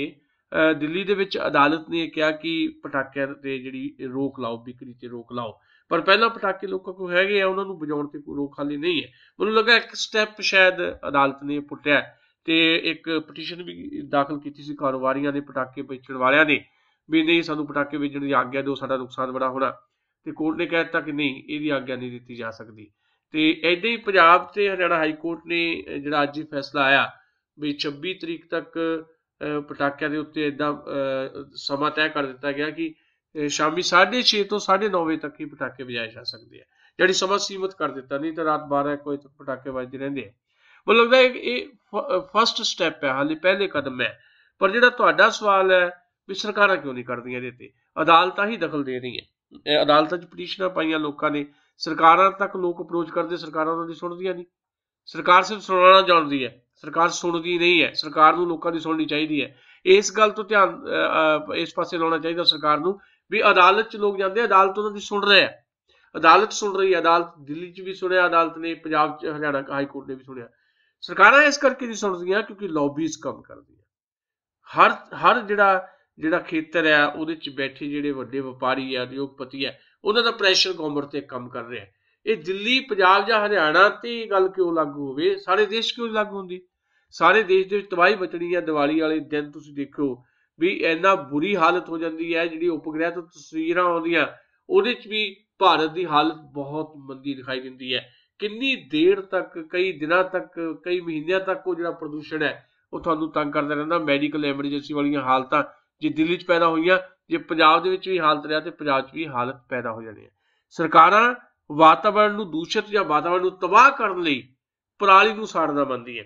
ਦਿੱਲੀ ਦੇ ਵਿੱਚ ਅਦਾਲਤ ਨੇ ਕਿਹਾ ਕਿ ਪਟਾਕਿਆਂ ਤੇ ਜਿਹੜੀ ਰੋਕ ਲਾਓ, ਵਿਕਰੀ ਤੇ ਰੋਕ ਲਾਓ। ਪਰ ਪਹਿਲਾਂ ਪਟਾਕੇ ਲੋਕਾਂ ਕੋਲ ਹੈਗੇ ਆ, ਉਹਨਾਂ ਨੂੰ ਵਜਾਉਣ ਤੇ ਕੋਈ ਰੋਕ ਹਾਲੇ ਨਹੀਂ ਹੈ। ਮੈਨੂੰ ਲੱਗਾ ਇੱਕ ਸਟੈਪ ਸ਼ਾਇਦ ਅਦਾਲਤ ਨੇ ਪੁੱਟਿਆ ਤੇ ਇੱਕ ਪਟੀਸ਼ਨ ਵੀ ਦਾਖਲ ਕੀਤੀ ਸੀ ਕਾਰੋਬਾਰੀਆਂ ਨੇ, ਪਟਾਕੇ ਵੇਚਣ ਵਾਲਿਆਂ ਨੇ, ਵੀ ਨਹੀਂ ਸਾਨੂੰ ਪਟਾਕੇ ਵੇਚਣ ਦੀ ਆਗਿਆ ਦਿਓ, ਸਾਡਾ ਨੁਕਸਾਨ ਬੜਾ ਹੋਣਾ। ਤੇ ਕੋਰਟ ਨੇ ਕਹਿ ਦਿੱਤਾ ਕਿ ਨਹੀਂ, ਇਹਦੀ ਆਗਿਆ ਨਹੀਂ ਦਿੱਤੀ ਜਾ ਸਕਦੀ। ਤੇ ਏਦਾਂ ਹੀ ਪੰਜਾਬ ਤੇ ਹਰਿਆਣਾ ਹਾਈ ਕੋਰਟ ਨੇ ਜਿਹੜਾ ਅੱਜ ਹੀ ਫੈਸਲਾ ਆਇਆ ਵੀ 26 ਤਰੀਕ ਤੱਕ ਪਟਾਕਿਆਂ ਦੇ ਉੱਤੇ ਏਦਾਂ ਸਮਾਂ ਤੈਅ ਕਰ ਦਿੱਤਾ ਗਿਆ ਕਿ ਸ਼ਾਮੀ 6:30 ਤੋਂ 9:30 ਵਜੇ ਤੱਕ ਹੀ ਪਟਾਕੇ ਵਜਾਏ ਜਾ ਸਕਦੇ ਆ। ਜਿਹੜੀ ਸਮਾਂ ਸੀਮਤ ਕਰ ਦਿੱਤਾ, ਨਹੀਂ ਤਾਂ ਰਾਤ 12-1 ਵਜੇ ਤੱਕ ਪਟਾਕੇ ਵੱਜਦੇ ਰਹਿੰਦੇ ਆ। ਮੈਨੂੰ ਲੱਗਦਾ ਇਹ ਫਸਟ ਸਟੈਪ ਹੈ, ਹਾਲੇ ਪਹਿਲੇ ਕਦਮ ਹੈ। ਪਰ ਜਿਹੜਾ ਤੁਹਾਡਾ ਸਵਾਲ ਹੈ ਵੀ ਸਰਕਾਰਾਂ ਕਿਉਂ ਨਹੀਂ ਕਰਦੀਆਂ ਇਹਦੇ ਤੇ, ਅਦਾਲਤਾਂ ਹੀ ਦਖਲ ਦੇ ਰਹੀਆਂ। ਅਦਾਲਤਾਂ 'ਚ ਪਟੀਸ਼ਨਾਂ ਪਾਈਆਂ ਲੋਕਾਂ ਨੇ, ਸਰਕਾਰਾਂ ਤੱਕ ਲੋਕ ਅਪਰੋਚ ਕਰਦੇ, ਸਰਕਾਰਾਂ ਉਹਨਾਂ ਦੀ ਸੁਣਦੀਆਂ ਨਹੀਂ। ਸਰਕਾਰ ਸਿਰਫ ਸੁਣਾਉਣਾ ਜਾਣਦੀ ਹੈ, ਸਰਕਾਰ ਸੁਣਦੀ ਨਹੀਂ ਹੈ। ਸਰਕਾਰ ਨੂੰ ਲੋਕਾਂ ਦੀ ਸੁਣਨੀ ਚਾਹੀਦੀ ਹੈ। ਇਸ ਗੱਲ ਤੋਂ ਧਿਆਨ ਇਸ ਪਾਸੇ ਲਾਉਣਾ ਚਾਹੀਦਾ ਸਰਕਾਰ ਨੂੰ ਵੀ ਅਦਾਲਤ 'ਚ ਲੋਕ ਜਾਂਦੇ, ਅਦਾਲਤ ਉਹਨਾਂ ਦੀ ਸੁਣ ਰਹੇ ਆ, ਅਦਾਲਤ ਸੁਣ ਰਹੀ ਹੈ। ਅਦਾਲਤ ਦਿੱਲੀ 'ਚ ਵੀ ਸੁਣਿਆ ਅਦਾਲਤ ਨੇ, ਪੰਜਾਬ 'ਚ ਹਰਿਆਣਾ ਹਾਈ ਕੋਰਟ ਨੇ ਵੀ ਸੁਣਿਆ। ਸਰਕਾਰਾਂ ਇਸ ਕਰਕੇ ਨਹੀਂ ਸੁਣਦੀਆਂ ਕਿਉਂਕਿ ਲੌਬੀਜ਼ ਕੰਮ ਕਰਦੀਆਂ। ਹਰ ਜਿਹੜਾ ਖੇਤਰ ਹੈ ਉਹਦੇ 'ਚ ਬੈਠੇ ਜਿਹੜੇ ਵੱਡੇ ਵਪਾਰੀ ਆ, ਉਦਯੋਗਪਤੀ ਹੈ, ਉਹਨਾਂ ਦਾ ਪ੍ਰੈਸ਼ਰ ਗਵਰਨਮੈਂਟ ਤੇ ਕੰਮ ਕਰ ਰਿਹਾ। ਇਹ ਦਿੱਲੀ, ਪੰਜਾਬ ਜਾਂ ਹਰਿਆਣਾ ਤੇ ਗੱਲ ਕਿਉਂ ਲਾਗੂ ਹੋਵੇ, ਸਾਰੇ ਦੇਸ਼ ਕਿਉਂ ਲਾਗੂ ਹੁੰਦੀ? ਸਾਰੇ ਦੇਸ਼ ਦੇ ਵਿੱਚ ਤਬਾਹੀ ਮਚਣੀ ਹੈ। ਦੀਵਾਲੀ ਵਾਲੇ ਦਿਨ ਤੁਸੀਂ ਦੇਖੋ ਵੀ ਇੰਨਾ ਬੁਰੀ ਹਾਲਤ ਹੋ ਜਾਂਦੀ ਹੈ। ਜਿਹੜੀ ਉਪਗ੍ਰਹਿ ਤੋਂ ਤਸਵੀਰਾਂ ਆਉਂਦੀਆਂ ਉਹਦੇ 'ਚ ਵੀ ਭਾਰਤ ਦੀ ਹਾਲਤ ਬਹੁਤ ਮੰਦੀ ਦਿਖਾਈ ਦਿੰਦੀ ਹੈ। ਕਿੰਨੀ ਦੇਰ ਤੱਕ, ਕਈ ਦਿਨਾਂ ਤੱਕ, ਕਈ ਮਹੀਨਿਆਂ ਤੱਕ ਉਹ ਜਿਹੜਾ ਪ੍ਰਦੂਸ਼ਣ ਹੈ ਉਹ ਤੁਹਾਨੂੰ ਤੰਗ ਕਰਦਾ ਰਹਿੰਦਾ। ਮੈਡੀਕਲ ਐਮਰਜੈਂਸੀ ਵਾਲੀਆਂ ਹਾਲਤਾਂ ਜੇ ਦਿੱਲੀ 'ਚ ਪੈਦਾ ਹੋਈਆਂ, ਜੇ ਪੰਜਾਬ ਦੇ ਵਿੱਚ ਵੀ ਹਾਲਤ ਰਿਹਾ ਤੇ ਪੰਜਾਬ 'ਚ ਵੀ ਹਾਲਤ ਪੈਦਾ ਹੋ ਜਾਣੀ ਹੈ। ਸਰਕਾਰਾਂ ਵਾਤਾਵਰਣ ਨੂੰ ਦੂਸ਼ਿਤ ਜਾਂ ਵਾਤਾਵਰਣ ਨੂੰ ਤਬਾਹ ਕਰਨ ਲਈ ਪਰਾਲੀ ਨੂੰ ਸਾੜਨਾ ਮੰਨਦੀ ਹੈ।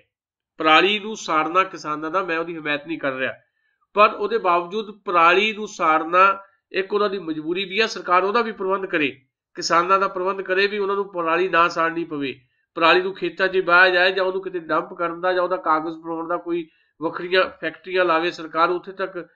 ਪਰਾਲੀ ਨੂੰ ਸਾੜਨਾ ਕਿਸਾਨਾਂ ਦਾ, ਮੈਂ ਉਹਦੀ ਹਮਾਇਤ ਨਹੀਂ ਕਰ ਰਿਹਾ, ਪਰ ਉਹਦੇ ਬਾਵਜੂਦ ਪਰਾਲੀ ਨੂੰ ਸਾੜਨਾ ਇੱਕ ਉਹਨਾਂ ਦੀ ਮਜਬੂਰੀ ਵੀ ਹੈ। ਸਰਕਾਰ ਉਹਦਾ ਵੀ ਪ੍ਰਬੰਧ ਕਰੇ, ਕਿਸਾਨਾਂ ਦਾ ਪ੍ਰਬੰਧ ਕਰੇ ਵੀ ਉਹਨਾਂ ਨੂੰ ਪਰਾਲੀ ਨਾ ਸਾੜਨੀ ਪਵੇ। ਪਰਾਲੀ ਨੂੰ ਖੇਤਾਂ 'ਚ ਵਾਹਿਆ ਜਾਏ ਜਾਂ ਉਹਨੂੰ ਕਿਤੇ ਡੰਪ ਕਰਨ ਦਾ ਜਾਂ ਉਹਦਾ ਕਾਗਜ਼ ਬਣਾਉਣ ਦਾ ਕੋਈ ਵੱਖਰੀਆਂ ਫੈਕਟਰੀਆਂ ਲਾਵੇ ਸਰਕਾਰ, ਉੱਥੇ ਤੱਕ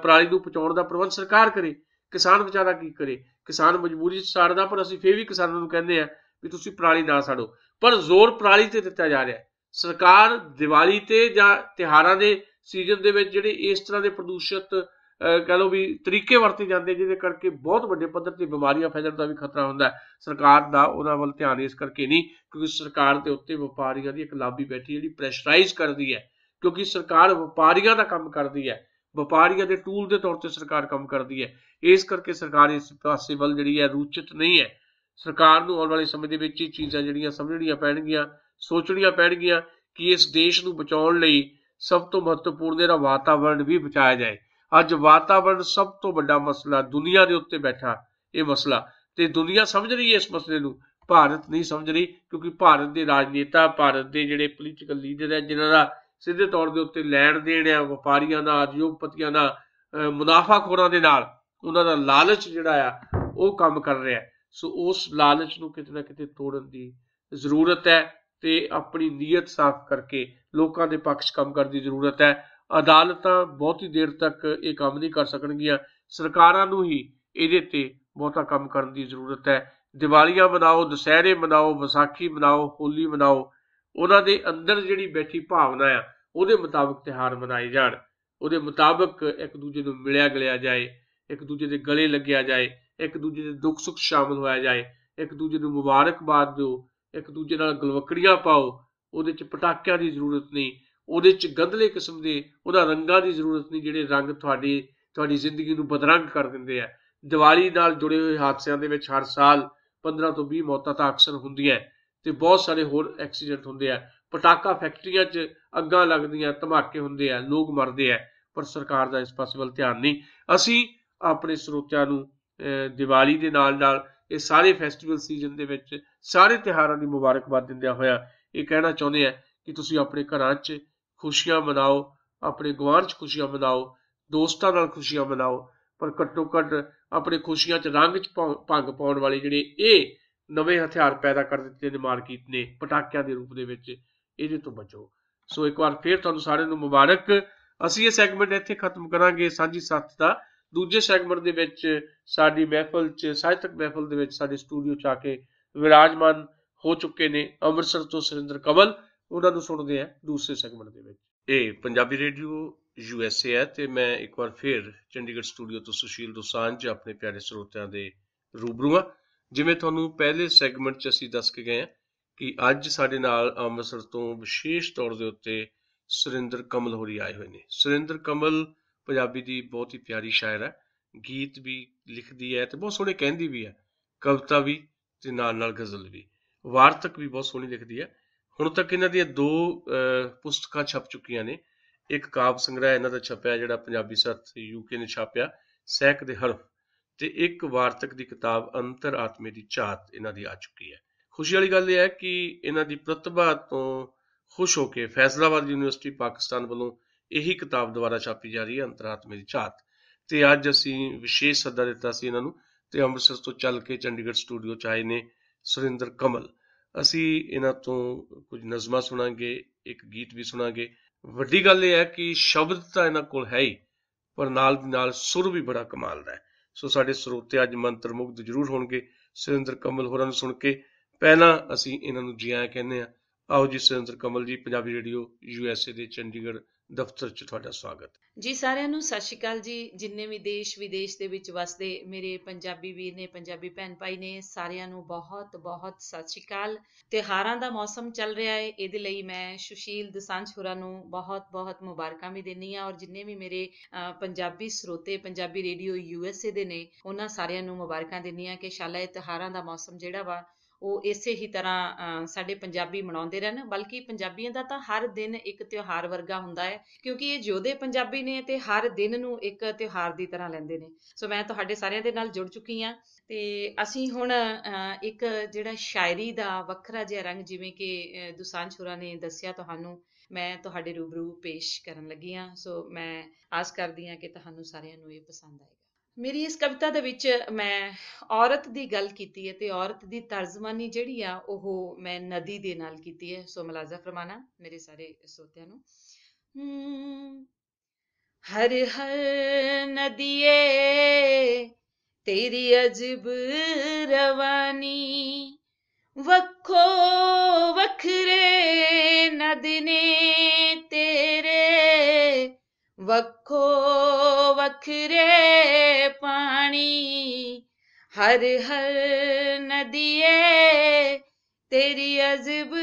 ਪਰਾਲੀ ਨੂੰ ਪਹੁੰਚਾਉਣ ਦਾ ਪ੍ਰਬੰਧ ਸਰਕਾਰ ਕਰੇ। ਕਿਸਾਨ ਵਿਚਾਰਾ ਕੀ ਕਰੇ? ਕਿਸਾਨ ਮਜਬੂਰੀ 'ਚ ਸਾੜਦਾ, ਪਰ ਅਸੀਂ ਫਿਰ ਵੀ ਕਿਸਾਨਾਂ ਨੂੰ ਕਹਿੰਦੇ ਆ ਵੀ ਤੁਸੀਂ ਪਰਾਲੀ ਨਾ ਸਾੜੋ, ਪਰ ਜ਼ੋਰ ਪਰਾਲੀ ਤੇ ਦਿੱਤਾ ਜਾ ਰਿਹਾ। ਸਰਕਾਰ ਦੀਵਾਲੀ ਤੇ ਜਾਂ ਤਿਉਹਾਰਾਂ ਦੇ ਸੀਜ਼ਨ ਦੇ ਵਿੱਚ ਜਿਹੜੇ ਇਸ ਤਰ੍ਹਾਂ ਦੇ ਪ੍ਰਦੂਸ਼ਿਤ ਕਹਿ ਲਓ ਵੀ ਤਰੀਕੇ ਵਰਤੇ ਜਾਂਦੇ ਜਿਹਦੇ ਕਰਕੇ ਬਹੁਤ ਵੱਡੇ ਪੱਧਰ ਤੇ ਬਿਮਾਰੀਆਂ ਫੈਲਣ ਦਾ ਵੀ ਖਤਰਾ ਹੁੰਦਾ, ਸਰਕਾਰ ਦਾ ਉਹਨਾਂ ਵੱਲ ਧਿਆਨ ਇਸ ਕਰਕੇ ਨਹੀਂ ਕਿਉਂਕਿ ਸਰਕਾਰ ਦੇ ਉੱਤੇ ਵਪਾਰੀਆਂ ਦੀ ਇੱਕ ਲਾਬੀ ਬੈਠੀ ਜਿਹੜੀ ਪ੍ਰੈਸ਼ਰਾਈਜ਼ ਕਰਦੀ ਹੈ। ਕਿਉਂਕਿ ਸਰਕਾਰ ਵਪਾਰੀਆਂ ਦਾ ਕੰਮ ਕਰਦੀ ਹੈ, ਵਪਾਰੀਆਂ ਦੇ ਟੂਲ ਦੇ ਤੌਰ ਤੇ ਸਰਕਾਰ ਕੰਮ ਕਰਦੀ ਹੈ। ਇਸ ਕਰਕੇ ਸਰਕਾਰ ਇਸ ਪਾਸੇ ਵੱਲ ਜਿਹੜੀ ਹੈ ਰੁਚਿਤ ਨਹੀਂ ਹੈ। ਸਰਕਾਰ ਨੂੰ ਆਉਣ ਵਾਲੇ ਸਮੇਂ ਦੇ ਵਿੱਚ ਇਹ ਚੀਜ਼ਾਂ ਜਿਹੜੀਆਂ ਸਮਝਣੀਆਂ ਪੈਣਗੀਆਂ, ਸੋਚਣੀਆਂ ਪੈਣਗੀਆਂ ਕਿ ਇਸ ਦੇਸ਼ ਨੂੰ ਬਚਾਉਣ ਲਈ ਸਭ ਤੋਂ ਮਹੱਤਵਪੂਰਨ ਇਹਦਾ ਵਾਤਾਵਰਣ ਵੀ ਬਚਾਇਆ ਜਾਏ। ਅੱਜ ਵਾਤਾਵਰਣ ਸਭ ਤੋਂ ਵੱਡਾ ਮਸਲਾ ਦੁਨੀਆ ਦੇ ਉੱਤੇ ਬੈਠਾ ਇਹ ਮਸਲਾ, ਤੇ ਦੁਨੀਆ ਸਮਝ ਰਹੀ ਹੈ ਇਸ ਮਸਲੇ ਨੂੰ, ਭਾਰਤ ਨਹੀਂ ਸਮਝ ਰਹੀ ਕਿਉਂਕਿ ਭਾਰਤ ਦੇ ਰਾਜਨੇਤਾ, ਭਾਰਤ ਦੇ ਜਿਹੜੇ ਪੋਲੀਟੀਕਲ ਲੀਡਰ ਹੈ ਜਿਨ੍ਹਾਂ ਦਾ ਸਿੱਧੇ ਤੌਰ ਦੇ ਉੱਤੇ ਲੈਣ ਦੇਣ ਆ ਵਪਾਰੀਆਂ ਦਾ, ਉਦਯੋਗਪਤੀਆਂ ਦਾ, ਮੁਨਾਫਾਖੋਰਾਂ ਦੇ ਨਾਲ, ਉਹਨਾਂ ਦਾ ਲਾਲਚ ਜਿਹੜਾ ਆ ਉਹ ਕੰਮ ਕਰ ਰਿਹਾ। ਸੋ ਉਸ ਲਾਲਚ ਨੂੰ ਕਿਤੇ ਨਾ ਕਿਤੇ ਤੋੜਨ ਦੀ ਜ਼ਰੂਰਤ ਹੈ ਤੇ ਆਪਣੀ ਨੀਅਤ ਸਾਫ਼ ਕਰਕੇ ਲੋਕਾਂ ਦੇ ਪੱਖ 'ਚ ਕੰਮ ਕਰਨ ਦੀ ਜ਼ਰੂਰਤ ਹੈ। ਅਦਾਲਤਾਂ ਬਹੁਤੀ ਦੇਰ ਤੱਕ ਇਹ ਕੰਮ ਨਹੀਂ ਕਰ ਸਕਣਗੀਆਂ, ਸਰਕਾਰਾਂ ਨੂੰ ਹੀ ਇਹਦੇ ਤੇ ਬਹੁਤਾ ਕੰਮ ਕਰਨ ਦੀ ਜ਼ਰੂਰਤ ਹੈ। ਦੀਵਾਲੀਆਂ ਮਨਾਓ, ਦੁਸਹਿਰੇ ਮਨਾਓ, ਵਿਸਾਖੀ ਮਨਾਓ, ਹੋਲੀ ਮਨਾਓ, ਉਹਨਾਂ ਦੇ ਅੰਦਰ ਜਿਹੜੀ ਬੈਠੀ ਭਾਵਨਾ ਆ ਉਹਦੇ ਮੁਤਾਬਕ ਤਿਉਹਾਰ ਮਨਾਏ ਜਾਣ, ਉਹਦੇ ਮੁਤਾਬਕ ਇੱਕ ਦੂਜੇ ਨੂੰ ਮਿਲਿਆ ਗਿਲਿਆ ਜਾਏ, ਇੱਕ ਦੂਜੇ ਦੇ ਗਲੇ ਲੱਗਿਆ ਜਾਏ, ਇੱਕ ਦੂਜੇ ਦੇ ਦੁੱਖ ਸੁੱਖ ਸ਼ਾਮਲ ਹੋਇਆ ਜਾਏ, ਇੱਕ ਦੂਜੇ ਨੂੰ ਮੁਬਾਰਕਬਾਦ ਦਿਓ, ਇੱਕ ਦੂਜੇ ਨਾਲ ਗਲਵੱਕੜੀਆਂ ਪਾਓ। ਉਹਦੇ 'ਚ ਪਟਾਕਿਆਂ ਦੀ ਜ਼ਰੂਰਤ ਨਹੀਂ, ਉਹਦੇ 'ਚ ਗੰਧਲੇ ਕਿਸਮ ਦੇ ਉਹਨਾਂ ਰੰਗਾਂ ਦੀ ਜ਼ਰੂਰਤ ਨਹੀਂ ਜਿਹੜੇ ਰੰਗ ਤੁਹਾਡੀ ਜ਼ਿੰਦਗੀ ਨੂੰ ਬਦਰੰਗ ਕਰ ਦਿੰਦੇ ਆ। ਦੀਵਾਲੀ ਨਾਲ ਜੁੜੇ ਹੋਏ ਹਾਦਸਿਆਂ ਦੇ ਵਿੱਚ ਹਰ ਸਾਲ 15 ਤੋਂ 20 ਮੌਤਾਂ ਤਾਂ ਅਕਸਰ ਹੁੰਦੀਆਂ ਤੇ ਬਹੁਤ ਸਾਰੇ ਹੋਰ ਐਕਸੀਡੈਂਟ ਹੁੰਦੇ ਆ। ਪਟਾਕਾ ਫੈਕਟਰੀਆਂ 'ਚ ਅੱਗਾਂ ਲੱਗਦੀਆਂ, ਧਮਾਕੇ ਹੁੰਦੇ ਆ, ਲੋਕ ਮਰਦੇ ਆ, ਪਰ ਸਰਕਾਰ ਦਾ ਇਸ ਪਾਸੇ ਵੱਲ ਧਿਆਨ ਨਹੀਂ। ਅਸੀਂ ਆਪਣੇ ਸਰੋਤਿਆਂ ਨੂੰ ਦੀਵਾਲੀ ਦੇ ਨਾਲ ਇਹ ਸਾਰੇ ਫੈਸਟੀਵਲ ਸੀਜ਼ਨ ਦੇ ਵਿੱਚ ਸਾਰੇ ਤਿਉਹਾਰਾਂ ਦੀ ਮੁਬਾਰਕਬਾਦ ਦਿੰਦਿਆਂ ਹੋਇਆ ਇਹ ਕਹਿਣਾ ਚਾਹੁੰਦੇ ਆ ਕਿ ਤੁਸੀਂ ਆਪਣੇ ਘਰਾਂ 'ਚ ਖੁਸ਼ੀਆਂ ਮਨਾਓ, ਆਪਣੇ ਗੁਆਂਢ 'ਚ ਖੁਸ਼ੀਆਂ ਮਨਾਓ, ਦੋਸਤਾਂ ਨਾਲ ਖੁਸ਼ੀਆਂ ਮਨਾਓ, ਪਰ ਘੱਟੋ ਘੱਟ ਆਪਣੇ ਖੁਸ਼ੀਆਂ 'ਚ ਰੰਗ 'ਚ ਭੰਗ ਪਾਉਣ ਵਾਲੇ ਜਿਹੜੇ ਇਹ ਨਵੇਂ ਹਥਿਆਰ ਪੈਦਾ ਕਰ ਦਿੱਤੇ ਨੇ ਮਾਰਕੀਟ ਨੇ ਪਟਾਕਿਆਂ ਦੇ ਰੂਪ ਦੇ ਵਿੱਚ, ਇਹਦੇ ਤੋਂ ਬਚੋ। ਸੋ ਇੱਕ ਵਾਰ ਫਿਰ ਤੁਹਾਨੂੰ ਸਾਰਿਆਂ ਨੂੰ ਮੁਬਾਰਕ। ਅਸੀਂ ਇਹ ਸੈਗਮੈਂਟ ਇੱਥੇ ਖਤਮ ਕਰਾਂਗੇ ਸਾਂਝੀ ਸਾਥ ਦਾ। ਦੂਜੇ ਸੈਗਮੈਂਟ ਦੇ ਵਿੱਚ ਸਾਡੀ ਮਹਿਫਲ 'ਚ, ਸਾਹਿਤਕ ਮਹਿਫਲ ਦੇ ਵਿੱਚ ਸਾਡੇ ਸਟੂਡੀਓ 'ਚ ਆ ਕੇ ਵਿਰਾਜਮਾਨ ਹੋ ਚੁੱਕੇ ਨੇ ਅੰਮ੍ਰਿਤਸਰ ਤੋਂ ਸੁਰਿੰਦਰ ਕਮਲ, ਉਹਨਾਂ ਨੂੰ ਸੁਣਦੇ ਆ ਦੂਸਰੇ ਸੈਗਮੈਂਟ ਦੇ ਵਿੱਚ। ਇਹ ਪੰਜਾਬੀ ਰੇਡੀਓ USA ਹੈ ਤੇ ਮੈਂ ਇੱਕ ਵਾਰ ਫਿਰ ਚੰਡੀਗੜ੍ਹ ਸਟੂਡੀਓ ਤੋਂ ਸੁਸ਼ੀਲ ਦੋਸਾਂਝ ਆਪਣੇ ਪਿਆਰੇ ਸਰੋਤਿਆਂ ਦੇ ਰੂਬਰੂ ਹਾਂ। ਜਿਵੇਂ ਤੁਹਾਨੂੰ ਪਹਿਲੇ ਸੈਗਮੈਂਟ 'ਚ ਅਸੀਂ ਦੱਸ ਕੇ ਗਏ ਹਾਂ ਕਿ ਅੱਜ ਸਾਡੇ ਨਾਲ ਅੰਮ੍ਰਿਤਸਰ ਤੋਂ ਵਿਸ਼ੇਸ਼ ਤੌਰ ਦੇ ਉੱਤੇ ਸੁਰਿੰਦਰ ਕਮਲ ਹੋਰੀ ਆਏ ਹੋਏ ਨੇ। ਸੁਰਿੰਦਰ ਕਮਲ ਪੰਜਾਬੀ ਦੀ ਬਹੁਤ ਹੀ ਪਿਆਰੀ ਸ਼ਾਇਰ ਹੈ, ਗੀਤ ਵੀ ਲਿਖਦੀ ਹੈ ਤੇ ਬਹੁਤ ਸੋਹਣੇ ਕਹਿੰਦੀ ਵੀ ਹੈ, ਕਵਿਤਾ ਵੀ ਤੇ ਨਾਲ ਗਜ਼ਲ ਵੀ, ਵਾਰਤਕ ਵੀ ਬਹੁਤ ਸੋਹਣੀ ਲਿਖਦੀ ਹੈ। ਹੁਣ ਤੱਕ ਇਹਨਾਂ ਦੀਆਂ 2 ਪੁਸਤਕਾਂ ਛਪ ਚੁੱਕੀਆਂ ਨੇ। ਇੱਕ ਕਾਵਿ ਸੰਗ੍ਰਹਿ ਇਹਨਾਂ ਦਾ ਛਪਿਆ ਜਿਹੜਾ ਪੰਜਾਬੀ ਸਾਹਿਤ UK ਨੇ ਛਾਪਿਆ, ਸਹਿਕ ਦੇ ਹਰਫ, ਤੇ ਇੱਕ ਵਾਰਤਕ ਦੀ ਕਿਤਾਬ ਅੰਤਰ ਆਤਮੇ ਦੀ ਝਾਤ ਇਹਨਾਂ ਦੀ ਆ ਚੁੱਕੀ ਹੈ। ਖੁਸ਼ੀ ਵਾਲੀ ਗੱਲ ਇਹ ਹੈ ਕਿ ਇਹਨਾਂ ਦੀ ਪ੍ਰਤਿਭਾ ਤੋਂ ਖੁਸ਼ ਹੋ ਕੇ ਫੈਸਲਾਬਾਦ ਯੂਨੀਵਰਸਿਟੀ ਪਾਕਿਸਤਾਨ ਵੱਲੋਂ ਇਹੀ ਕਿਤਾਬ ਦੁਬਾਰਾ ਛਾਪੀ ਜਾ ਰਹੀ ਹੈ, ਅੰਤਰ ਆਤਮੇ ਦੀ ਝਾਤ। ਤੇ ਅੱਜ ਅਸੀਂ ਵਿਸ਼ੇਸ਼ ਸੱਦਾ ਦਿੱਤਾ ਸੀ ਇਹਨਾਂ ਨੂੰ ਤੇ ਅੰਮ੍ਰਿਤਸਰ ਤੋਂ ਚੱਲ ਕੇ ਚੰਡੀਗੜ੍ਹ ਸਟੂਡੀਓ 'ਚ ਆਏ ਨੇ ਸੁਰਿੰਦਰ ਕਮਲ। ਅਸੀਂ ਇਹਨਾਂ ਤੋਂ ਕੁਝ ਨਜ਼ਮਾਂ ਸੁਣਾਂਗੇ, ਇੱਕ ਗੀਤ ਵੀ ਸੁਣਾਂਗੇ। ਵੱਡੀ ਗੱਲ ਇਹ ਹੈ ਕਿ ਸ਼ਬਦ ਤਾਂ ਇਹਨਾਂ ਕੋਲ ਹੈ ਹੀ, ਪਰ ਨਾਲ ਦੀ ਨਾਲ ਸੁਰ ਵੀ ਬੜਾ ਕਮਾਲ ਦਾ ਹੈ। ਸੋ ਸਾਡੇ ਸਰੋਤੇ ਅੱਜ ਮੰਤਰ ਮੁਗਧ ਜ਼ਰੂਰ ਹੋਣਗੇ ਸੁਰਿੰਦਰ ਕਮਲ ਹੋਰਾਂ ਨੂੰ ਸੁਣ ਕੇ। ਪਹਿਲਾਂ ਅਸੀਂ ਇਹਨਾਂ ਨੂੰ ਜੀ ਆਇਆਂ ਕਹਿੰਦੇ ਹਾਂ। ਆਓ ਜੀ ਸੁਰਿੰਦਰ ਕਮਲ ਜੀ, ਪੰਜਾਬੀ ਰੇਡੀਓ USA ਦੇ ਚੰਡੀਗੜ੍ਹ ਦਫ਼ਤਰ 'ਚ ਤੁਹਾਡਾ ਸਵਾਗਤ ਜੀ। ਸਾਰਿਆਂ ਨੂੰ ਸਤਿ ਸ਼੍ਰੀ ਅਕਾਲ ਜੀ। ਜਿੰਨੇ ਵੀ ਦੇਸ਼ ਵਿਦੇਸ਼ ਦੇ ਵਿੱਚ ਵਸਦੇ ਮੇਰੇ ਪੰਜਾਬੀ ਵੀਰ ਨੇ, ਪੰਜਾਬੀ ਭੈਣ ਭਾਈ ਨੇ, ਸਾਰਿਆਂ ਨੂੰ ਬਹੁਤ ਬਹੁਤ ਸਤਿ ਸ਼੍ਰੀ ਅਕਾਲ। ਤਿਉਹਾਰਾਂ ਦਾ ਮੌਸਮ ਚੱਲ ਰਿਹਾ ਹੈ, ਇਹਦੇ ਲਈ ਮੈਂ ਸੁਸ਼ੀਲ ਦੋਸਾਂਝ ਹੋਰਾਂ ਨੂੰ ਬਹੁਤ ਬਹੁਤ ਮੁਬਾਰਕਾਂ ਵੀ ਦਿੰਦੀ ਹਾਂ, ਔਰ ਜਿੰਨੇ ਵੀ ਮੇਰੇ ਪੰਜਾਬੀ ਸਰੋਤੇ ਪੰਜਾਬੀ ਰੇਡੀਓ USA ਦੇ ਨੇ, ਉਹਨਾਂ ਸਾਰਿਆਂ ਨੂੰ ਮੁਬਾਰਕਾਂ ਦਿੰਦੀ ਹਾਂ ਕਿ ਸ਼ਾਲਾ ਇਹ ਤਿਉਹਾਰਾਂ ਦਾ ਮੌਸਮ ਜਿਹੜਾ ਵਾ ਉਹ ਇਸੇ ਹੀ ਤਰ੍ਹਾਂ ਸਾਡੇ ਪੰਜਾਬੀ ਮਨਾਉਂਦੇ ਰਹਿਣ। ਬਲਕਿ ਪੰਜਾਬੀਆਂ ਦਾ ਤਾਂ ਹਰ ਦਿਨ ਇੱਕ ਤਿਉਹਾਰ ਵਰਗਾ ਹੁੰਦਾ ਹੈ, ਕਿਉਂਕਿ ਇਹ ਯੋਧੇ ਪੰਜਾਬੀ ਨੇ ਤੇ ਹਰ ਦਿਨ ਨੂੰ ਇੱਕ ਤਿਉਹਾਰ ਦੀ ਤਰ੍ਹਾਂ ਲੈਂਦੇ ਨੇ। ਸੋ ਮੈਂ ਤੁਹਾਡੇ ਸਾਰਿਆਂ ਦੇ ਨਾਲ ਜੁੜ ਚੁੱਕੀ ਹਾਂ ਤੇ ਅਸੀਂ ਹੁਣ ਇੱਕ ਜਿਹੜਾ ਸ਼ਾਇਰੀ ਦਾ ਵੱਖਰਾ ਜਿਹਾ ਰੰਗ, ਜਿਵੇਂ ਕਿ ਦੋਸਾਂਝ ਹੋਰਾਂ ਨੇ ਦੱਸਿਆ ਤੁਹਾਨੂੰ, ਮੈਂ ਤੁਹਾਡੇ ਰੂਬਰੂ ਪੇਸ਼ ਕਰਨ ਲੱਗੀ ਹਾਂ। ਸੋ ਮੈਂ ਆਸ ਕਰਦੀ ਹਾਂ ਕਿ ਤੁਹਾਨੂੰ ਸਾਰਿਆਂ ਨੂੰ ਇਹ ਪਸੰਦ ਆਏਗਾ। ਮੇਰੀ ਇਸ ਕਵਿਤਾ ਦੇ ਵਿੱਚ ਮੈਂ ਔਰਤ ਦੀ ਗੱਲ ਕੀਤੀ ਹੈ ਤੇ ਔਰਤ ਦੀ ਤਰਜਮਾਨੀ ਜਿਹੜੀ ਆ ਉਹ ਮੈਂ ਨਦੀ ਦੇ ਨਾਲ ਕੀਤੀ ਹੈ। ਸੋ ਮੁਲਾਜ਼ਾ ਫਰਮਾਨਾ ਮੇਰੇ ਸਾਰੇ ਸਰੋਤਿਆਂ ਨੂੰ। ਹਰ ਹਰ ਨਦੀਏ ਤੇਰੀ ਅਜਬ ਰਵਾਨੀ, ਵੱਖੋ ਵੱਖਰੇ ਨਦ ਨੇ ਤੇਰੇ, ਵੱਖੋ ਵੱਖਰੇ ਪਾਣੀ। ਹਰ ਹਰ ਨਦੀਏ ਤੇਰੀ ਅਜਬ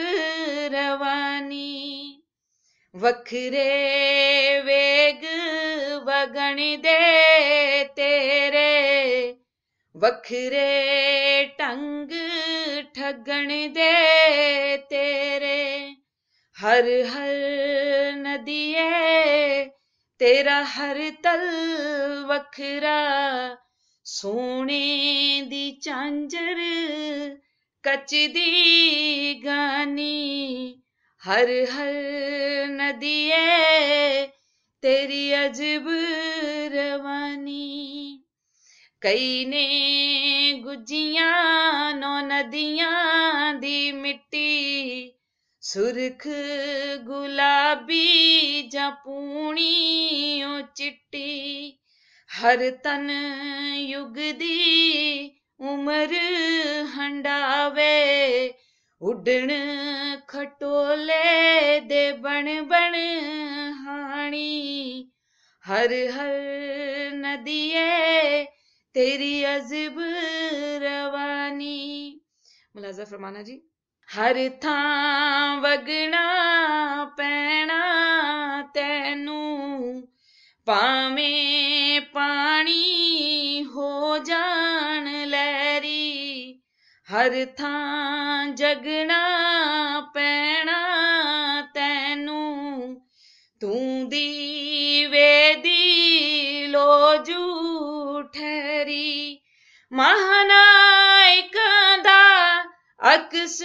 ਰਵਾਨੀ, ਵੱਖਰੇ ਵੇਗ ਵਗਣ ਦੇ ਤੇਰੇ, ਵੱਖਰੇ ਢੰਗ ਠੱਗਣ ਦੇ ਤੇਰੇ। ਹਰ ਹਰ ਨਦੀਏ ਤੇਰਾ ਹਰ ਤਲ ਵੱਖਰਾ, ਸੋਨੇ ਦੀ ਝਾਂਜਰ ਕੱਚ ਦੀ ਗਾਨੀ। ਹਰ ਹਰ ਨਦੀਏ ਤੇਰੀ ਅਜਬ ਰਵਾਨੀ। ਕਈ ਨੇ ਗੁੱਜੀਆਂ ਨੌ ਨਦੀਆਂ ਦੀ ਮਿੱਟੀ, ਸੁਰਖ ਗੁਲਾਬੀ ਜਾਂ ਪੂਣੀ ਓ ਚਿੱਟੀ। ਹਰ ਤਨ ਯੁਗ ਦੀ ਉਮਰ ਹੰਡਾਵੇ, ਉੱਡਣ ਖਟੋਲੇ ਦੇ ਬਣ ਬਣ ਹਾਣੀ। ਹਰ ਹਰ ਨਦੀਏ ਤੇਰੀ ਅਜਬ ਰਵਾਨੀ। ਮੁਲਾਜ਼ਾ ਫਰਮਾਨਾ ਜੀ। ਹਰ ਥਾਂ ਵਗਣਾ ਪੈਣਾ ਤੈਨੂੰ, ਭਾਵੇਂ ਪਾਣੀ ਹੋ ਜਾਣ ਲਹਿਰੀ। ਹਰ ਥਾਂ ਜਗਣਾ ਪੈਣਾ ਤੈਨੂੰ, ਤੂੰ ਦੀਵੇ ਦੀ ਲੋ ਜੂ ਠਹਿਰੀ। ਮਹਾਨਾਇਕਾਂ ਦਾ ਅਕਸ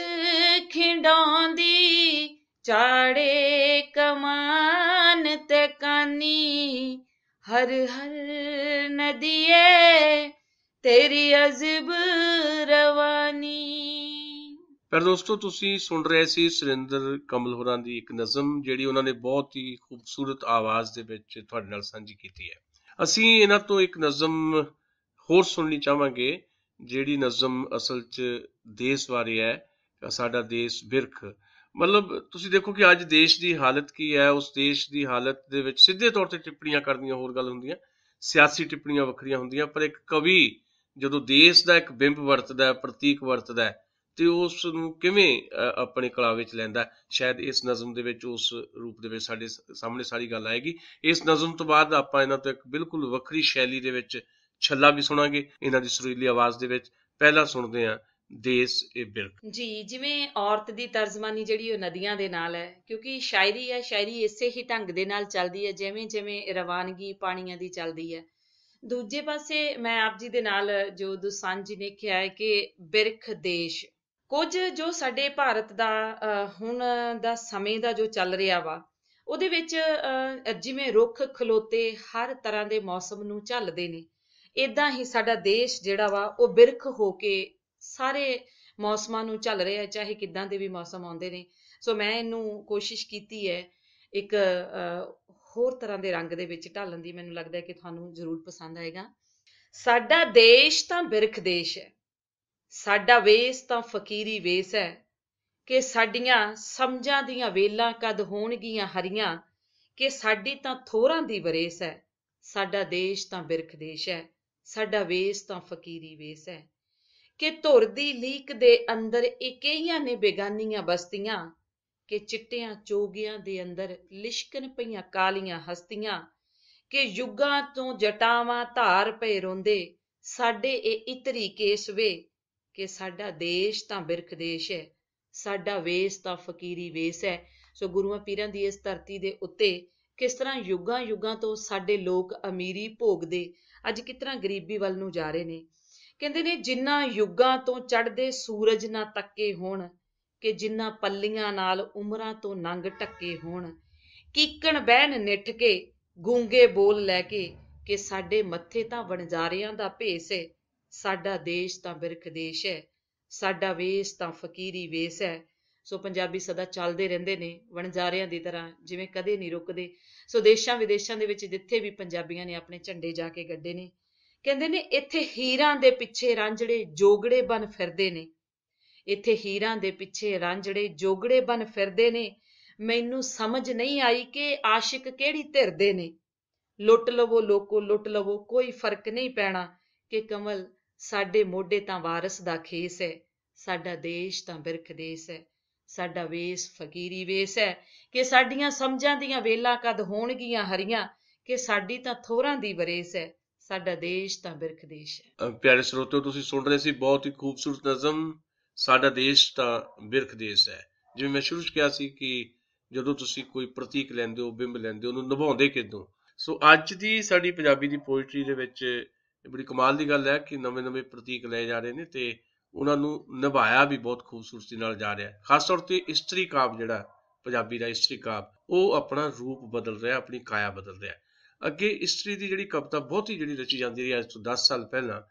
ਖਿੰਡਾਉਂਦੀ, ਚਾੜੇ ਕਮਾਨ ਤੇ ਕਾਨੀ। ਹਰ ਹਰ ਨਦੀਏ ਤੇਰੀ ਅਜਬ ਰਵਾਨੀ। ਪਰ ਦੋਸਤੋ, ਤੁਸੀਂ ਸੁਣ ਰਹੇ ਸੀ ਸੁਰਿੰਦਰ ਕਮਲ ਹੋਰਾਂ ਦੀ ਇੱਕ ਨਜ਼ਮ, ਜਿਹੜੀ ਉਹਨਾਂ ਨੇ ਬਹੁਤ ਹੀ ਖੂਬਸੂਰਤ ਆਵਾਜ਼ ਦੇ ਵਿੱਚ ਤੁਹਾਡੇ ਨਾਲ ਸਾਂਝੀ ਕੀਤੀ ਹੈ। ਅਸੀਂ ਇਹਨਾਂ ਤੋਂ ਇੱਕ ਨਜ਼ਮ ਹੋਰ ਸੁਣਨੀ ਚਾਹਾਂਗੇ, ਜਿਹੜੀ ਨਜ਼ਮ ਅਸਲ 'ਚ ਦੇਸ਼ ਬਾਰੇ ਹੈ, ਸਾਡਾ ਦੇਸ਼ ਬਿਰਖ। ਮਤਲਬ ਤੁਸੀਂ ਦੇਖੋ ਕਿ ਅੱਜ ਦੇਸ਼ ਦੀ ਹਾਲਤ ਕੀ ਹੈ। ਉਸ ਦੇਸ਼ ਦੀ ਹਾਲਤ ਦੇ ਵਿੱਚ ਸਿੱਧੇ ਤੌਰ ਤੇ ਟਿੱਪਣੀਆਂ ਕਰਨੀਆਂ ਹੋਰ ਗੱਲ ਹੁੰਦੀਆਂ, ਸਿਆਸੀ ਟਿੱਪਣੀਆਂ ਵੱਖਰੀਆਂ ਹੁੰਦੀਆਂ, ਪਰ ਇੱਕ ਕਵੀ ਜਦੋਂ ਦੇਸ਼ ਦਾ ਇੱਕ ਬਿੰਬ ਵਰਤਦਾ ਹੈ, ਪ੍ਰਤੀਕ ਵਰਤਦਾ ਹੈ, ਤੇ ਉਸ ਨੂੰ ਕਿਵੇਂ ਆਪਣੇ ਕਲਾਵੇ 'ਚ ਲੈਂਦਾ, ਸ਼ਾਇਦ ਇਸ ਨਜ਼ਮ ਦੇ ਵਿੱਚ ਉਸ ਰੂਪ ਦੇ ਵਿੱਚ ਸਾਡੇ ਸਾਹਮਣੇ ਸਾਰੀ ਗੱਲ ਆਏਗੀ। ਇਸ ਨਜ਼ਮ ਤੋਂ ਬਾਅਦ ਆਪਾਂ ਇਹਨਾਂ ਤੋਂ ਇੱਕ ਬਿਲਕੁਲ ਵੱਖਰੀ ਸ਼ੈਲੀ ਦੇ ਵਿੱਚ ਛੱਲਾ ਵੀ ਸੁਣਾਂਗੇ ਇਹਨਾਂ ਦੀ ਸੁਰੀਲੀ ਆਵਾਜ਼ ਦੇ ਵਿੱਚ। ਪਹਿਲਾਂ ਸੁਣਦੇ ਹਾਂ ਦੇਸ਼ ਇਹ ਬਿਰਖ ਜੀ। ਜਿਵੇਂ ਔਰਤ ਦੀ ਤਰਜਮਾਨੀ ਜਿਹੜੀ ਉਹ ਨਦੀਆਂ ਦੇ ਨਾਲ ਹੈ, ਕਿਉਂਕਿ ਸ਼ਾਇਰੀ ਹੈ, ਸ਼ਾਇਰੀ ਇਸੇ ਹੀ ਢੰਗ ਦੇ ਨਾਲ ਚੱਲਦੀ ਹੈ ਜਿਵੇਂ ਜਿਵੇਂ ਰਵਾਨਗੀ ਪਾਣੀਆਂ ਦੀ ਚੱਲਦੀ ਹੈ। ਦੂਜੇ ਪਾਸੇ ਮੈਂ ਆਪ ਜੀ ਦੇ ਨਾਲ ਜੋ ਦੋਸਾਂਝ ਜੀ ਨੇ ਕਿਹਾ ਹੈ ਕਿ ਬਿਰਖ ਦੇਸ਼, ਕੁਝ ਜੋ ਸਾਡੇ ਭਾਰਤ ਦਾ ਹੁਣ ਦਾ ਸਮੇਂ ਦਾ ਜੋ ਚੱਲ ਰਿਹਾ ਵਾ, ਉਹਦੇ ਵਿੱਚ ਜਿਵੇਂ ਰੁੱਖ ਖਲੋਤੇ ਹਰ ਤਰ੍ਹਾਂ ਦੇ ਮੌਸਮ ਨੂੰ ਝੱਲਦੇ ਨੇ, ਇੱਦਾਂ ਹੀ ਸਾਡਾ ਦੇਸ਼ ਜਿਹੜਾ ਵਾ ਉਹ ਬਿਰਖ ਹੋ ਕੇ ਸਾਰੇ ਮੌਸਮਾਂ ਨੂੰ ਝੱਲ ਰਿਹਾ, ਚਾਹੇ ਕਿੱਦਾਂ ਦੇ ਵੀ ਮੌਸਮ ਆਉਂਦੇ ਨੇ। ਸੋ ਮੈਂ ਇਹਨੂੰ ਕੋਸ਼ਿਸ਼ ਕੀਤੀ ਹੈ ਇੱਕ ਹੋਰ ਤਰ੍ਹਾਂ ਦੇ ਰੰਗ ਦੇ ਵਿੱਚ ਢਾਲਣ ਦੀ। ਮੈਨੂੰ ਲੱਗਦਾ ਹੈ ਕਿ ਤੁਹਾਨੂੰ ਜ਼ਰੂਰ ਪਸੰਦ ਆਏਗਾ। ਸਾਡਾ ਦੇਸ਼ ਤਾਂ ਬਿਰਖ ਦੇਸ਼ ਹੈ, ਸਾਡਾ ਵੇਸ ਤਾਂ ਫਕੀਰੀ ਵੇਸ ਹੈ, ਕਿ ਸਾਡੀਆਂ ਸਮਝਾਂ ਦੀਆਂ ਵੇਲਾਂ ਕਦ ਹੋਣਗੀਆਂ ਹਰੀਆਂ, ਕਿ ਸਾਡੀ ਤਾਂ ਥੋੜ੍ਹਾਂ ਦੀ ਵਰੇਸ ਹੈ। ਸਾਡਾ ਦੇਸ਼ ਤਾਂ ਬਿਰਖ ਦੇਸ਼ ਹੈ, ਸਾਡਾ ਵੇਸ ਤਾਂ ਫਕੀਰੀ ਵੇਸ ਹੈ, ਕਿ ਧੁਰ ਦੀ ਲੀਕ ਦੇ ਅੰਦਰ ਇਕਈਆਂ ਨੇ ਬੇਗਾਨੀਆਂ ਬਸਤੀਆਂ, ਕਿ ਚਿੱਟਿਆਂ ਚੋਗਿਆਂ ਦੇ ਅੰਦਰ ਲਿਸ਼ਕਣ ਪਈਆਂ ਕਾਲੀਆਂ ਹਸਤੀਆਂ, ਕਿ ਯੁੱਗਾਂ ਤੋਂ ਜਟਾਵਾਂ ਧਾਰ ਪਏ ਰੋਂਦੇ, ਸਾਡੇ ਇਹ ਇਤਰੀ ਕੇਸ ਵੇ, ਕਿ ਸਾਡਾ ਦੇਸ਼ ਤਾਂ ਬਿਰਖ ਦੇਸ਼ ਹੈ, ਸਾਡਾ ਵੇਸ ਤਾਂ ਫਕੀਰੀ ਵੇਸ ਹੈ। ਸੋ ਗੁਰੂਆਂ ਪੀਰਾਂ ਦੀ ਇਸ ਧਰਤੀ ਦੇ ਉੱਤੇ ਕਿਸ ਤਰ੍ਹਾਂ ਯੁੱਗਾਂ ਯੁੱਗਾਂ ਤੋਂ ਸਾਡੇ ਲੋਕ ਅਮੀਰੀ ਭੋਗਦੇ ਅੱਜ ਕਿਸ ਤਰ੍ਹਾਂ ਗਰੀਬੀ ਵੱਲ ਨੂੰ ਜਾ ਰਹੇ ਨੇ। ਕਹਿੰਦੇ ਨੇ ਜਿਨ੍ਹਾਂ ਯੁੱਗਾਂ ਤੋਂ ਚੜ੍ਹਦੇ ਸੂਰਜ ਨਾ ਤੱਕੇ ਹੋਣ, ਕਿ ਜਿਨ੍ਹਾਂ ਪੱਲੀਆਂ ਨਾਲ ਉਮਰਾਂ ਤੋਂ ਨੰਗ ਢੱਕੇ ਹੋਣ, ਕੀਕਣ ਬਹਿਣ ਨਿੱਠ ਕੇ ਗੂੰਗੇ ਬੋਲ ਲੈ ਕੇ, ਕਿ ਸਾਡੇ ਮੱਥੇ ਤਾਂ ਵਣਜਾਰਿਆਂ ਦਾ ਭੇਸ ਹੈ। ਸਾਡਾ ਦੇਸ਼ ਤਾਂ ਬਿਰਖ ਦੇਸ਼ ਹੈ, ਸਾਡਾ ਵੇਸ ਤਾਂ ਫਕੀਰੀ ਵੇਸ ਹੈ। ਸੋ ਪੰਜਾਬੀ ਸਦਾ ਚੱਲਦੇ ਰਹਿੰਦੇ ਨੇ ਵਣਜਾਰਿਆਂ ਦੀ ਤਰ੍ਹਾਂ, ਜਿਵੇਂ ਕਦੇ ਨਹੀਂ ਰੁਕਦੇ। ਸੋ ਦੇਸ਼ਾਂ ਵਿਦੇਸ਼ਾਂ ਦੇ ਵਿੱਚ ਜਿੱਥੇ ਵੀ ਪੰਜਾਬੀਆਂ ਨੇ ਆਪਣੇ ਝੰਡੇ ਜਾ ਕੇ ਗੱਡੇ ਨੇ, ਕਹਿੰਦੇ ਨੇ ਇੱਥੇ ਹੀਰਾਂ ਦੇ ਪਿੱਛੇ ਰਾਂਝੜੇ ਜੋਗੜੇ ਬਣ ਫਿਰਦੇ ਨੇ, ਇੱਥੇ ਹੀਰਾਂ ਦੇ ਪਿੱਛੇ ਰਾਂਝੜੇ ਜੋਗੜੇ ਬਣ ਫਿਰਦੇ ਨੇ। ਮੈਨੂੰ ਸਮਝ ਨਹੀਂ ਆਈ ਕਿ ਆਸ਼ਿਕ ਕਿਹੜੀ ਧਿਰਦੇ ਨੇ, ਲੁੱਟ ਲਵੋ ਲੋਕੋ ਲੁੱਟ ਲਵੋ ਕੋਈ ਫਰਕ ਨਹੀਂ ਪੈਣਾ, ਕਿ ਕਮਲ ਸਾਡੇ ਮੋਢੇ ਤਾਂ ਵਾਰਸ ਦਾ ਖੇਸ ਹੈ। ਸਾਡਾ ਦੇਸ਼ ਤਾਂ ਬਿਰਖ ਦੇਸ਼ ਹੈ, ਸਾਡਾ ਵੇਸ ਫਕੀਰੀ ਵੇਸ ਹੈ, ਕਿ ਸਾਡੀਆਂ ਸਮਝਾਂ ਦੀਆਂ ਵੇਲਾਂ ਕਦ ਹੋਣਗੀਆਂ ਹਰੀਆਂ, ਕਿ ਸਾਡੀ ਤਾਂ ਥੋੜ੍ਹਾਂ ਦੀ ਵਰੇਸ ਹੈ। ਸਾਡਾ ਦੇਸ਼ ਤਾਂ ਬਿਰਖ ਦੇਸ਼ ਹੈ। ਪਿਆਰੇ ਸਰੋਤਿਓ, ਤੁਸੀਂ ਸੁਣ ਰਹੇ ਸੀ ਬਹੁਤ ਹੀ ਖੂਬਸੂਰਤ ਨਜ਼ਮ, ਸਾਡਾ ਦੇਸ਼ ਤਾਂ ਬਿਰਖ ਦੇਸ਼ ਹੈ। ਜਿਵੇਂ ਮੈਂ ਸ਼ੁਰੂ 'ਚ ਕਿਹਾ ਸੀ ਕਿ ਜਦੋਂ ਤੁਸੀਂ ਕੋਈ ਪ੍ਰਤੀਕ ਲੈਂਦੇ ਹੋ, ਬਿੰਬ ਲੈਂਦੇ ਹੋ, ਉਹਨੂੰ ਨਿਭਾਉਂਦੇ ਕਿੱਦੋਂ। ਸੋ ਅੱਜ ਦੀ ਸਾਡੀ ਪੰਜਾਬੀ ਦੀ ਪੋਇਟਰੀ ਦੇ ਵਿੱਚ ਬੜੀ ਕਮਾਲ ਦੀ ਗੱਲ ਹੈ ਕਿ ਨਵੇਂ-ਨਵੇਂ ਪ੍ਰਤੀਕ ਲਏ ਜਾ ਰਹੇ ਨੇ ਤੇ ਉਹਨਾਂ ਨੂੰ ਨਿਭਾਇਆ ਵੀ ਬਹੁਤ ਖੂਬਸੂਰਤੀ ਨਾਲ ਜਾ ਰਿਹਾ। ਖਾਸ ਤੌਰ ਤੇ ਇਸਤਰੀ ਕਾਵਿ ਜਿਹੜਾ ਪੰਜਾਬੀ ਦਾ ਇਸਤਰੀ ਕਾਵਿ, ਉਹ ਆਪਣਾ ਰੂਪ ਬਦਲ ਰਿਹਾ, ਆਪਣੀ ਕਾਇਆ ਬਦਲ ਰਿਹਾ। ਅੱਗੇ ਇਸਤਰੀ ਦੀ ਜਿਹੜੀ ਕਵਿਤਾ ਬਹੁਤੀ ਜਿਹੜੀ ਰਚੀ ਜਾਂਦੀ ਰਹੀ ਅੱਜ ਤੋਂ 10 ਸਾਲ ਪਹਿਲਾਂ,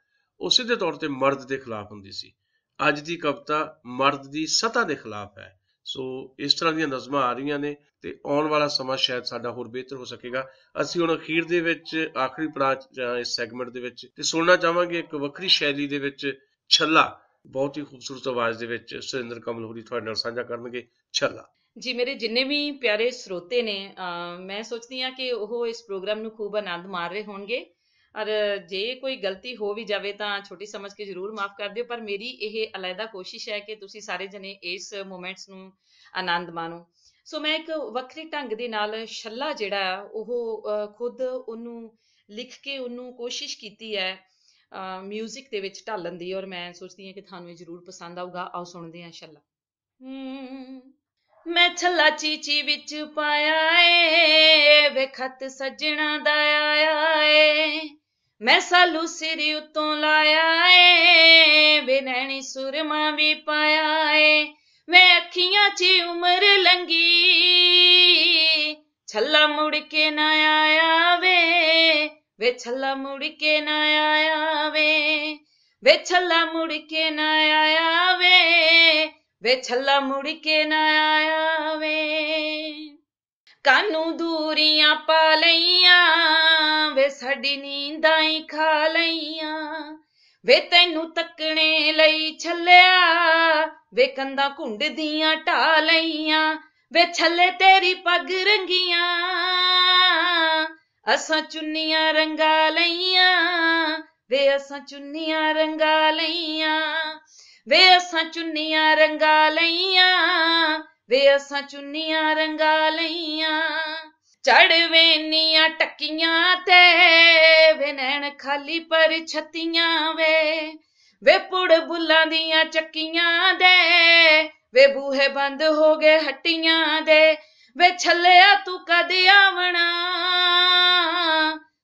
ਉਹ ਸਿੱਧੇ ਤੌਰ ਤੇ ਮਰਦ ਦੇ ਖਿਲਾਫ ਹੁੰਦੀ ਸੀ। ਅੱਜ ਦੀ ਕਵਿਤਾ ਮਰਦ ਦੀ ਸੱਤਾ ਦੇ ਖਿਲਾਫ ਹੈ। ਸੋ ਇਸ ਤਰ੍ਹਾਂ ਦੀਆਂ ਨਜ਼ਮਾਂ ਆ ਰਹੀਆਂ ਨੇ ਤੇ ਆਉਣ ਵਾਲਾ ਸਮਾਂ ਸ਼ਾਇਦ ਸਾਡਾ ਹੋਰ ਬਿਹਤਰ ਹੋ ਸਕੇਗਾ। ਅਸੀਂ ਹੁਣ ਅਖੀਰ ਦੇ ਵਿੱਚ ਆਖਰੀ ਪੜਾਅ ਜਾਂ ਇਸ ਸੈਗਮੈਂਟ ਦੇ ਵਿੱਚ ਤੇ ਸੁਣਨਾ ਚਾਹਾਂਗੇ ਇੱਕ ਵੱਖਰੀ ਸ਼ੈਲੀ ਦੇ ਵਿੱਚ ਛੱਲਾ, ਬਹੁਤ ਹੀ ਖੂਬਸੂਰਤ ਆਵਾਜ਼ ਦੇ ਵਿੱਚ ਸੁਰਿੰਦਰ ਕਮਲ ਹੋਰੀ ਤੁਹਾਡੇ ਨਾਲ ਸਾਂਝਾ ਕਰਨਗੇ ਛੱਲਾ। ਜੀ ਮੇਰੇ ਜਿੰਨੇ ਵੀ ਪਿਆਰੇ ਸਰੋਤੇ ਨੇ, ਮੈਂ ਸੋਚਦੀ ਹਾਂ ਕਿ ਉਹ ਇਸ ਪ੍ਰੋਗਰਾਮ ਨੂੰ ਖੂਬ ਆਨੰਦ ਮਾਣ ਰਹੇ ਹੋਣਗੇ। ਔਰ ਜੇ ਕੋਈ ਗਲਤੀ ਹੋ ਵੀ ਜਾਵੇ ਤਾਂ ਛੋਟੀ ਸਮਝ ਕੇ ਜ਼ਰੂਰ ਮਾਫ ਕਰ ਦਿਓ, ਪਰ ਮੇਰੀ ਇਹ ਅਲੱਗਾ ਕੋਸ਼ਿਸ਼ ਹੈ ਕਿ ਤੁਸੀਂ ਸਾਰੇ ਜਣੇ ਇਸ ਮੂਮੈਂਟਸ ਨੂੰ ਆਨੰਦ ਮਾਣੋ। ਸੋ ਮੈਂ ਇੱਕ ਵੱਖਰੇ ਢੰਗ ਦੇ ਨਾਲ ਛੱਲਾ ਜਿਹੜਾ ਉਹ ਖੁਦ ਉਹਨੂੰ ਲਿਖ ਕੇ ਉਹਨੂੰ ਕੋਸ਼ਿਸ਼ ਕੀਤੀ ਹੈ ਮਿਊਜ਼ਿਕ ਦੇ ਵਿੱਚ ਢਾਲਣ ਦੀ, ਔਰ ਮੈਂ ਸੋਚਦੀ ਹਾਂ ਕਿ ਤੁਹਾਨੂੰ ਇਹ ਜ਼ਰੂਰ ਪਸੰਦ ਆਊਗਾ। ਆਓ ਸੁਣਦੇ ਹਾਂ ਛੱਲਾ। ਮੈਂ ਛੱਲਾ ਚੀਚੀ ਵਿੱਚ ਪਾਇਆ ਏ, ਵੇ ਖੱਤ ਸੱਜਣਾ ਦਾ ਆਇਆ ਏ, ਮੈਂ ਸਾਲੂ ਸਿਰ ਉੱਤੋਂ ਲਾਇਆ ਏ, ਵੇ ਨੈਣੀ ਸੁਰਮਾ ਵੀ ਪਾਇਆ ਏ, ਵੇ ਅੱਖੀਆਂ 'ਚ ਉਮਰ ਲੰਗੀ, ਛੱਲਾ ਮੁੜ ਕੇ ਨਾ ਆਇਆ ਵੇ, ਵੇ ਛੱਲਾ ਮੁੜ ਕੇ ਨਾ ਆਇਆ ਵੇ, ਵੇ ਛੱਲਾ ਮੁੜ ਕੇ ਨਾ ਆਇਆ ਵੇ, ਵੇ ਛੱਲਾ ਮੁੜ ਕੇ ਨਾ ਆਇਆ ਵੇ। ਕਾਨੂੰ ਦੂਰੀਆਂ ਪਾ ਲਈਆਂ, ਵੇ ਸਾਡੀ ਨੀਂਦਾਂ ਹੀ ਖਾ ਲਈਆਂ, ਵੇ ਤੈਨੂੰ ਤੱਕਣੇ ਲਈ ਛੱਲਿਆ, ਵੇ ਕੰਧਾਂ ਘੁੰਡਦੀਆਂ ਢਾ ਲਈਆਂ, ਵੇ ਛੱਲੇ ਤੇਰੀ ਪੱਗ ਰੰਗੀਆਂ, ਅਸਾਂ ਚੁੰਨੀਆਂ ਰੰਗਾ ਲਈਆਂ, ਵੇ ਅਸਾਂ ਚੁੰਨੀਆਂ ਰੰਗਾ ਲਈਆਂ, ਵੇ ਅਸਾਂ ਚੁੰਨੀਆਂ ਰੰਗਾ ਲਈਆਂ, ਵੇ ਅਸਾਂ ਚੁੰਨੀਆਂ ਰੰਗਾ ਲਈਆਂ। ਚੜ ਵੇਨੀਆਂ ਟੱਕੀਆਂ ਤੇ, ਵੇ ਨੈਣ ਖਾਲੀ ਪਰ ਛੱਤੀਆਂ ਵੇ, ਵੇ ਪੁੜ ਬੁੱਲਾਂ ਦੀਆਂ ਚੱਕੀਆਂ ਦੇ, ਵੇ ਬੂਹੇ ਬੰਦ ਹੋ ਗਏ ਹੱਟੀਆਂ ਦੇ, ਵੇ ਛੱਲਿਆ ਤੂੰ ਕਦ ਆਵਣਾ,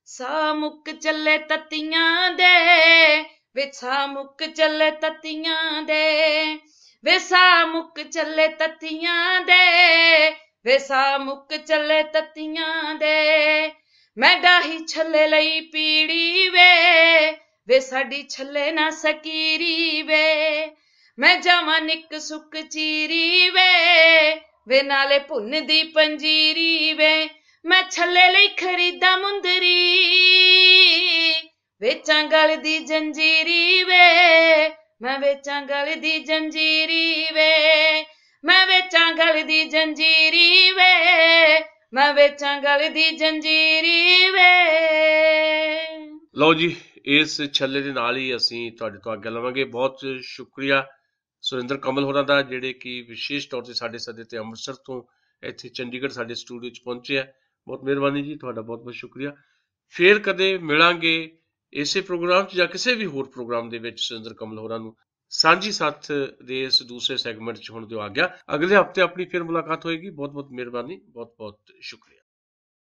ਸਾਹ ਮੁੱਕ ਚੱਲੇ ਤੱਤੀਆਂ ਦੇ, ਵੇ ਸਾਹ ਮੁੱਕ ਚੱਲੇ ਤੱਤੀਆਂ ਦੇ, ਵੇ ਸਾਹ ਮੁੱਕ ਚੱਲੇ ਤੱਤੀਆਂ ਦੇ, ਵੇ ਸਾਹ ਮੁੱਕ ਚੱਲੇ ਤੱਤੀਆਂ ਦੇ। ਮੈਂ ਡਾਹੀ ਛੱਲੇ ਲਈ ਪੀੜੀ ਵੇ, ਵੇ ਸਾਡੀ ਛੱਲੇ ਨਾ ਸਕੀਰੀ ਵੇ, ਮੈਂ ਜਾਵਾਂ ਨਿੱਕ ਸੁੱਕ ਚੀਰੀ ਵੇ ਨਾਲੇ ਭੁੰਨ ਦੀ ਪੰਜੀਰੀ ਵੇ, ਮੈਂ ਛੱਲੇ ਲਈ ਖਰੀਦਾਂ ਮੁੰਦਰੀ, ਵੇਚਾਂ ਗਲ ਦੀ ਜੰਜੀਰੀ ਵੇ, ਮੈਂ ਵੇਚਾਂ ਗਲ ਦੀ ਜੰਜੀਰੀ ਵੇ, ਮੈਂ ਵੇਚਾਂ ਗਲ ਦੀ ਜੰਜੀਰੀ ਵੇ, ਮੈਂ ਵੇਚਾਂ ਗਲ ਦੀ ਜੰਜੀਰੀ ਵੇ। ਲਓ ਜੀ, ਇਸ ਛੱਲੇ ਦੇ ਨਾਲ ਹੀ ਅਸੀਂ ਤੁਹਾਡੇ ਤੋਂ ਆਗਿਆ ਲਵਾਂਗੇ। ਬਹੁਤ ਸ਼ੁਕਰੀਆ ਸੁਰਿੰਦਰ ਕਮਲ ਹੋਰਾਂ ਦਾ, ਜਿਹੜੇ ਕਿ ਵਿਸ਼ੇਸ਼ ਤੌਰ ਤੇ ਸਾਡੇ ਸੱਦੇ ਤੇ ਅੰਮ੍ਰਿਤਸਰ ਤੋਂ ਇੱਥੇ ਚੰਡੀਗੜ੍ਹ ਸਾਡੇ ਸਟੂਡੀਓ 'ਚ ਪਹੁੰਚੇ ਆ। ਬਹੁਤ ਮਿਹਰਬਾਨੀ ਜੀ, ਤੁਹਾਡਾ ਬਹੁਤ ਬਹੁਤ ਸ਼ੁਕਰੀਆ। ਫੇਰ ਕਦੇ ਮਿਲਾਂਗੇ ਇਸੇ ਪ੍ਰੋਗਰਾਮ 'ਚ ਜਾਂ ਕਿਸੇ ਵੀ ਹੋਰ ਪ੍ਰੋਗਰਾਮ ਦੇ ਵਿੱਚ। ਸੁਰਿੰਦਰ ਕਮਲ ਹੋਰਾਂ ਨੂੰ ਸਾਂਝੀ ਸਾਥ ਦੇ ਇਸ ਦੂਸਰੇ ਸੈਗਮੈਂਟ 'ਚ ਹੁਣ ਦਿਓ ਆ ਗਿਆ। ਅਗਲੇ ਹਫਤੇ ਆਪਣੀ ਫਿਰ ਮੁਲਾਕਾਤ ਹੋਏਗੀ। ਬਹੁਤ ਬਹੁਤ ਮਿਹਰਬਾਨੀ, ਬਹੁਤ ਬਹੁਤ ਸ਼ੁਕਰੀਆ।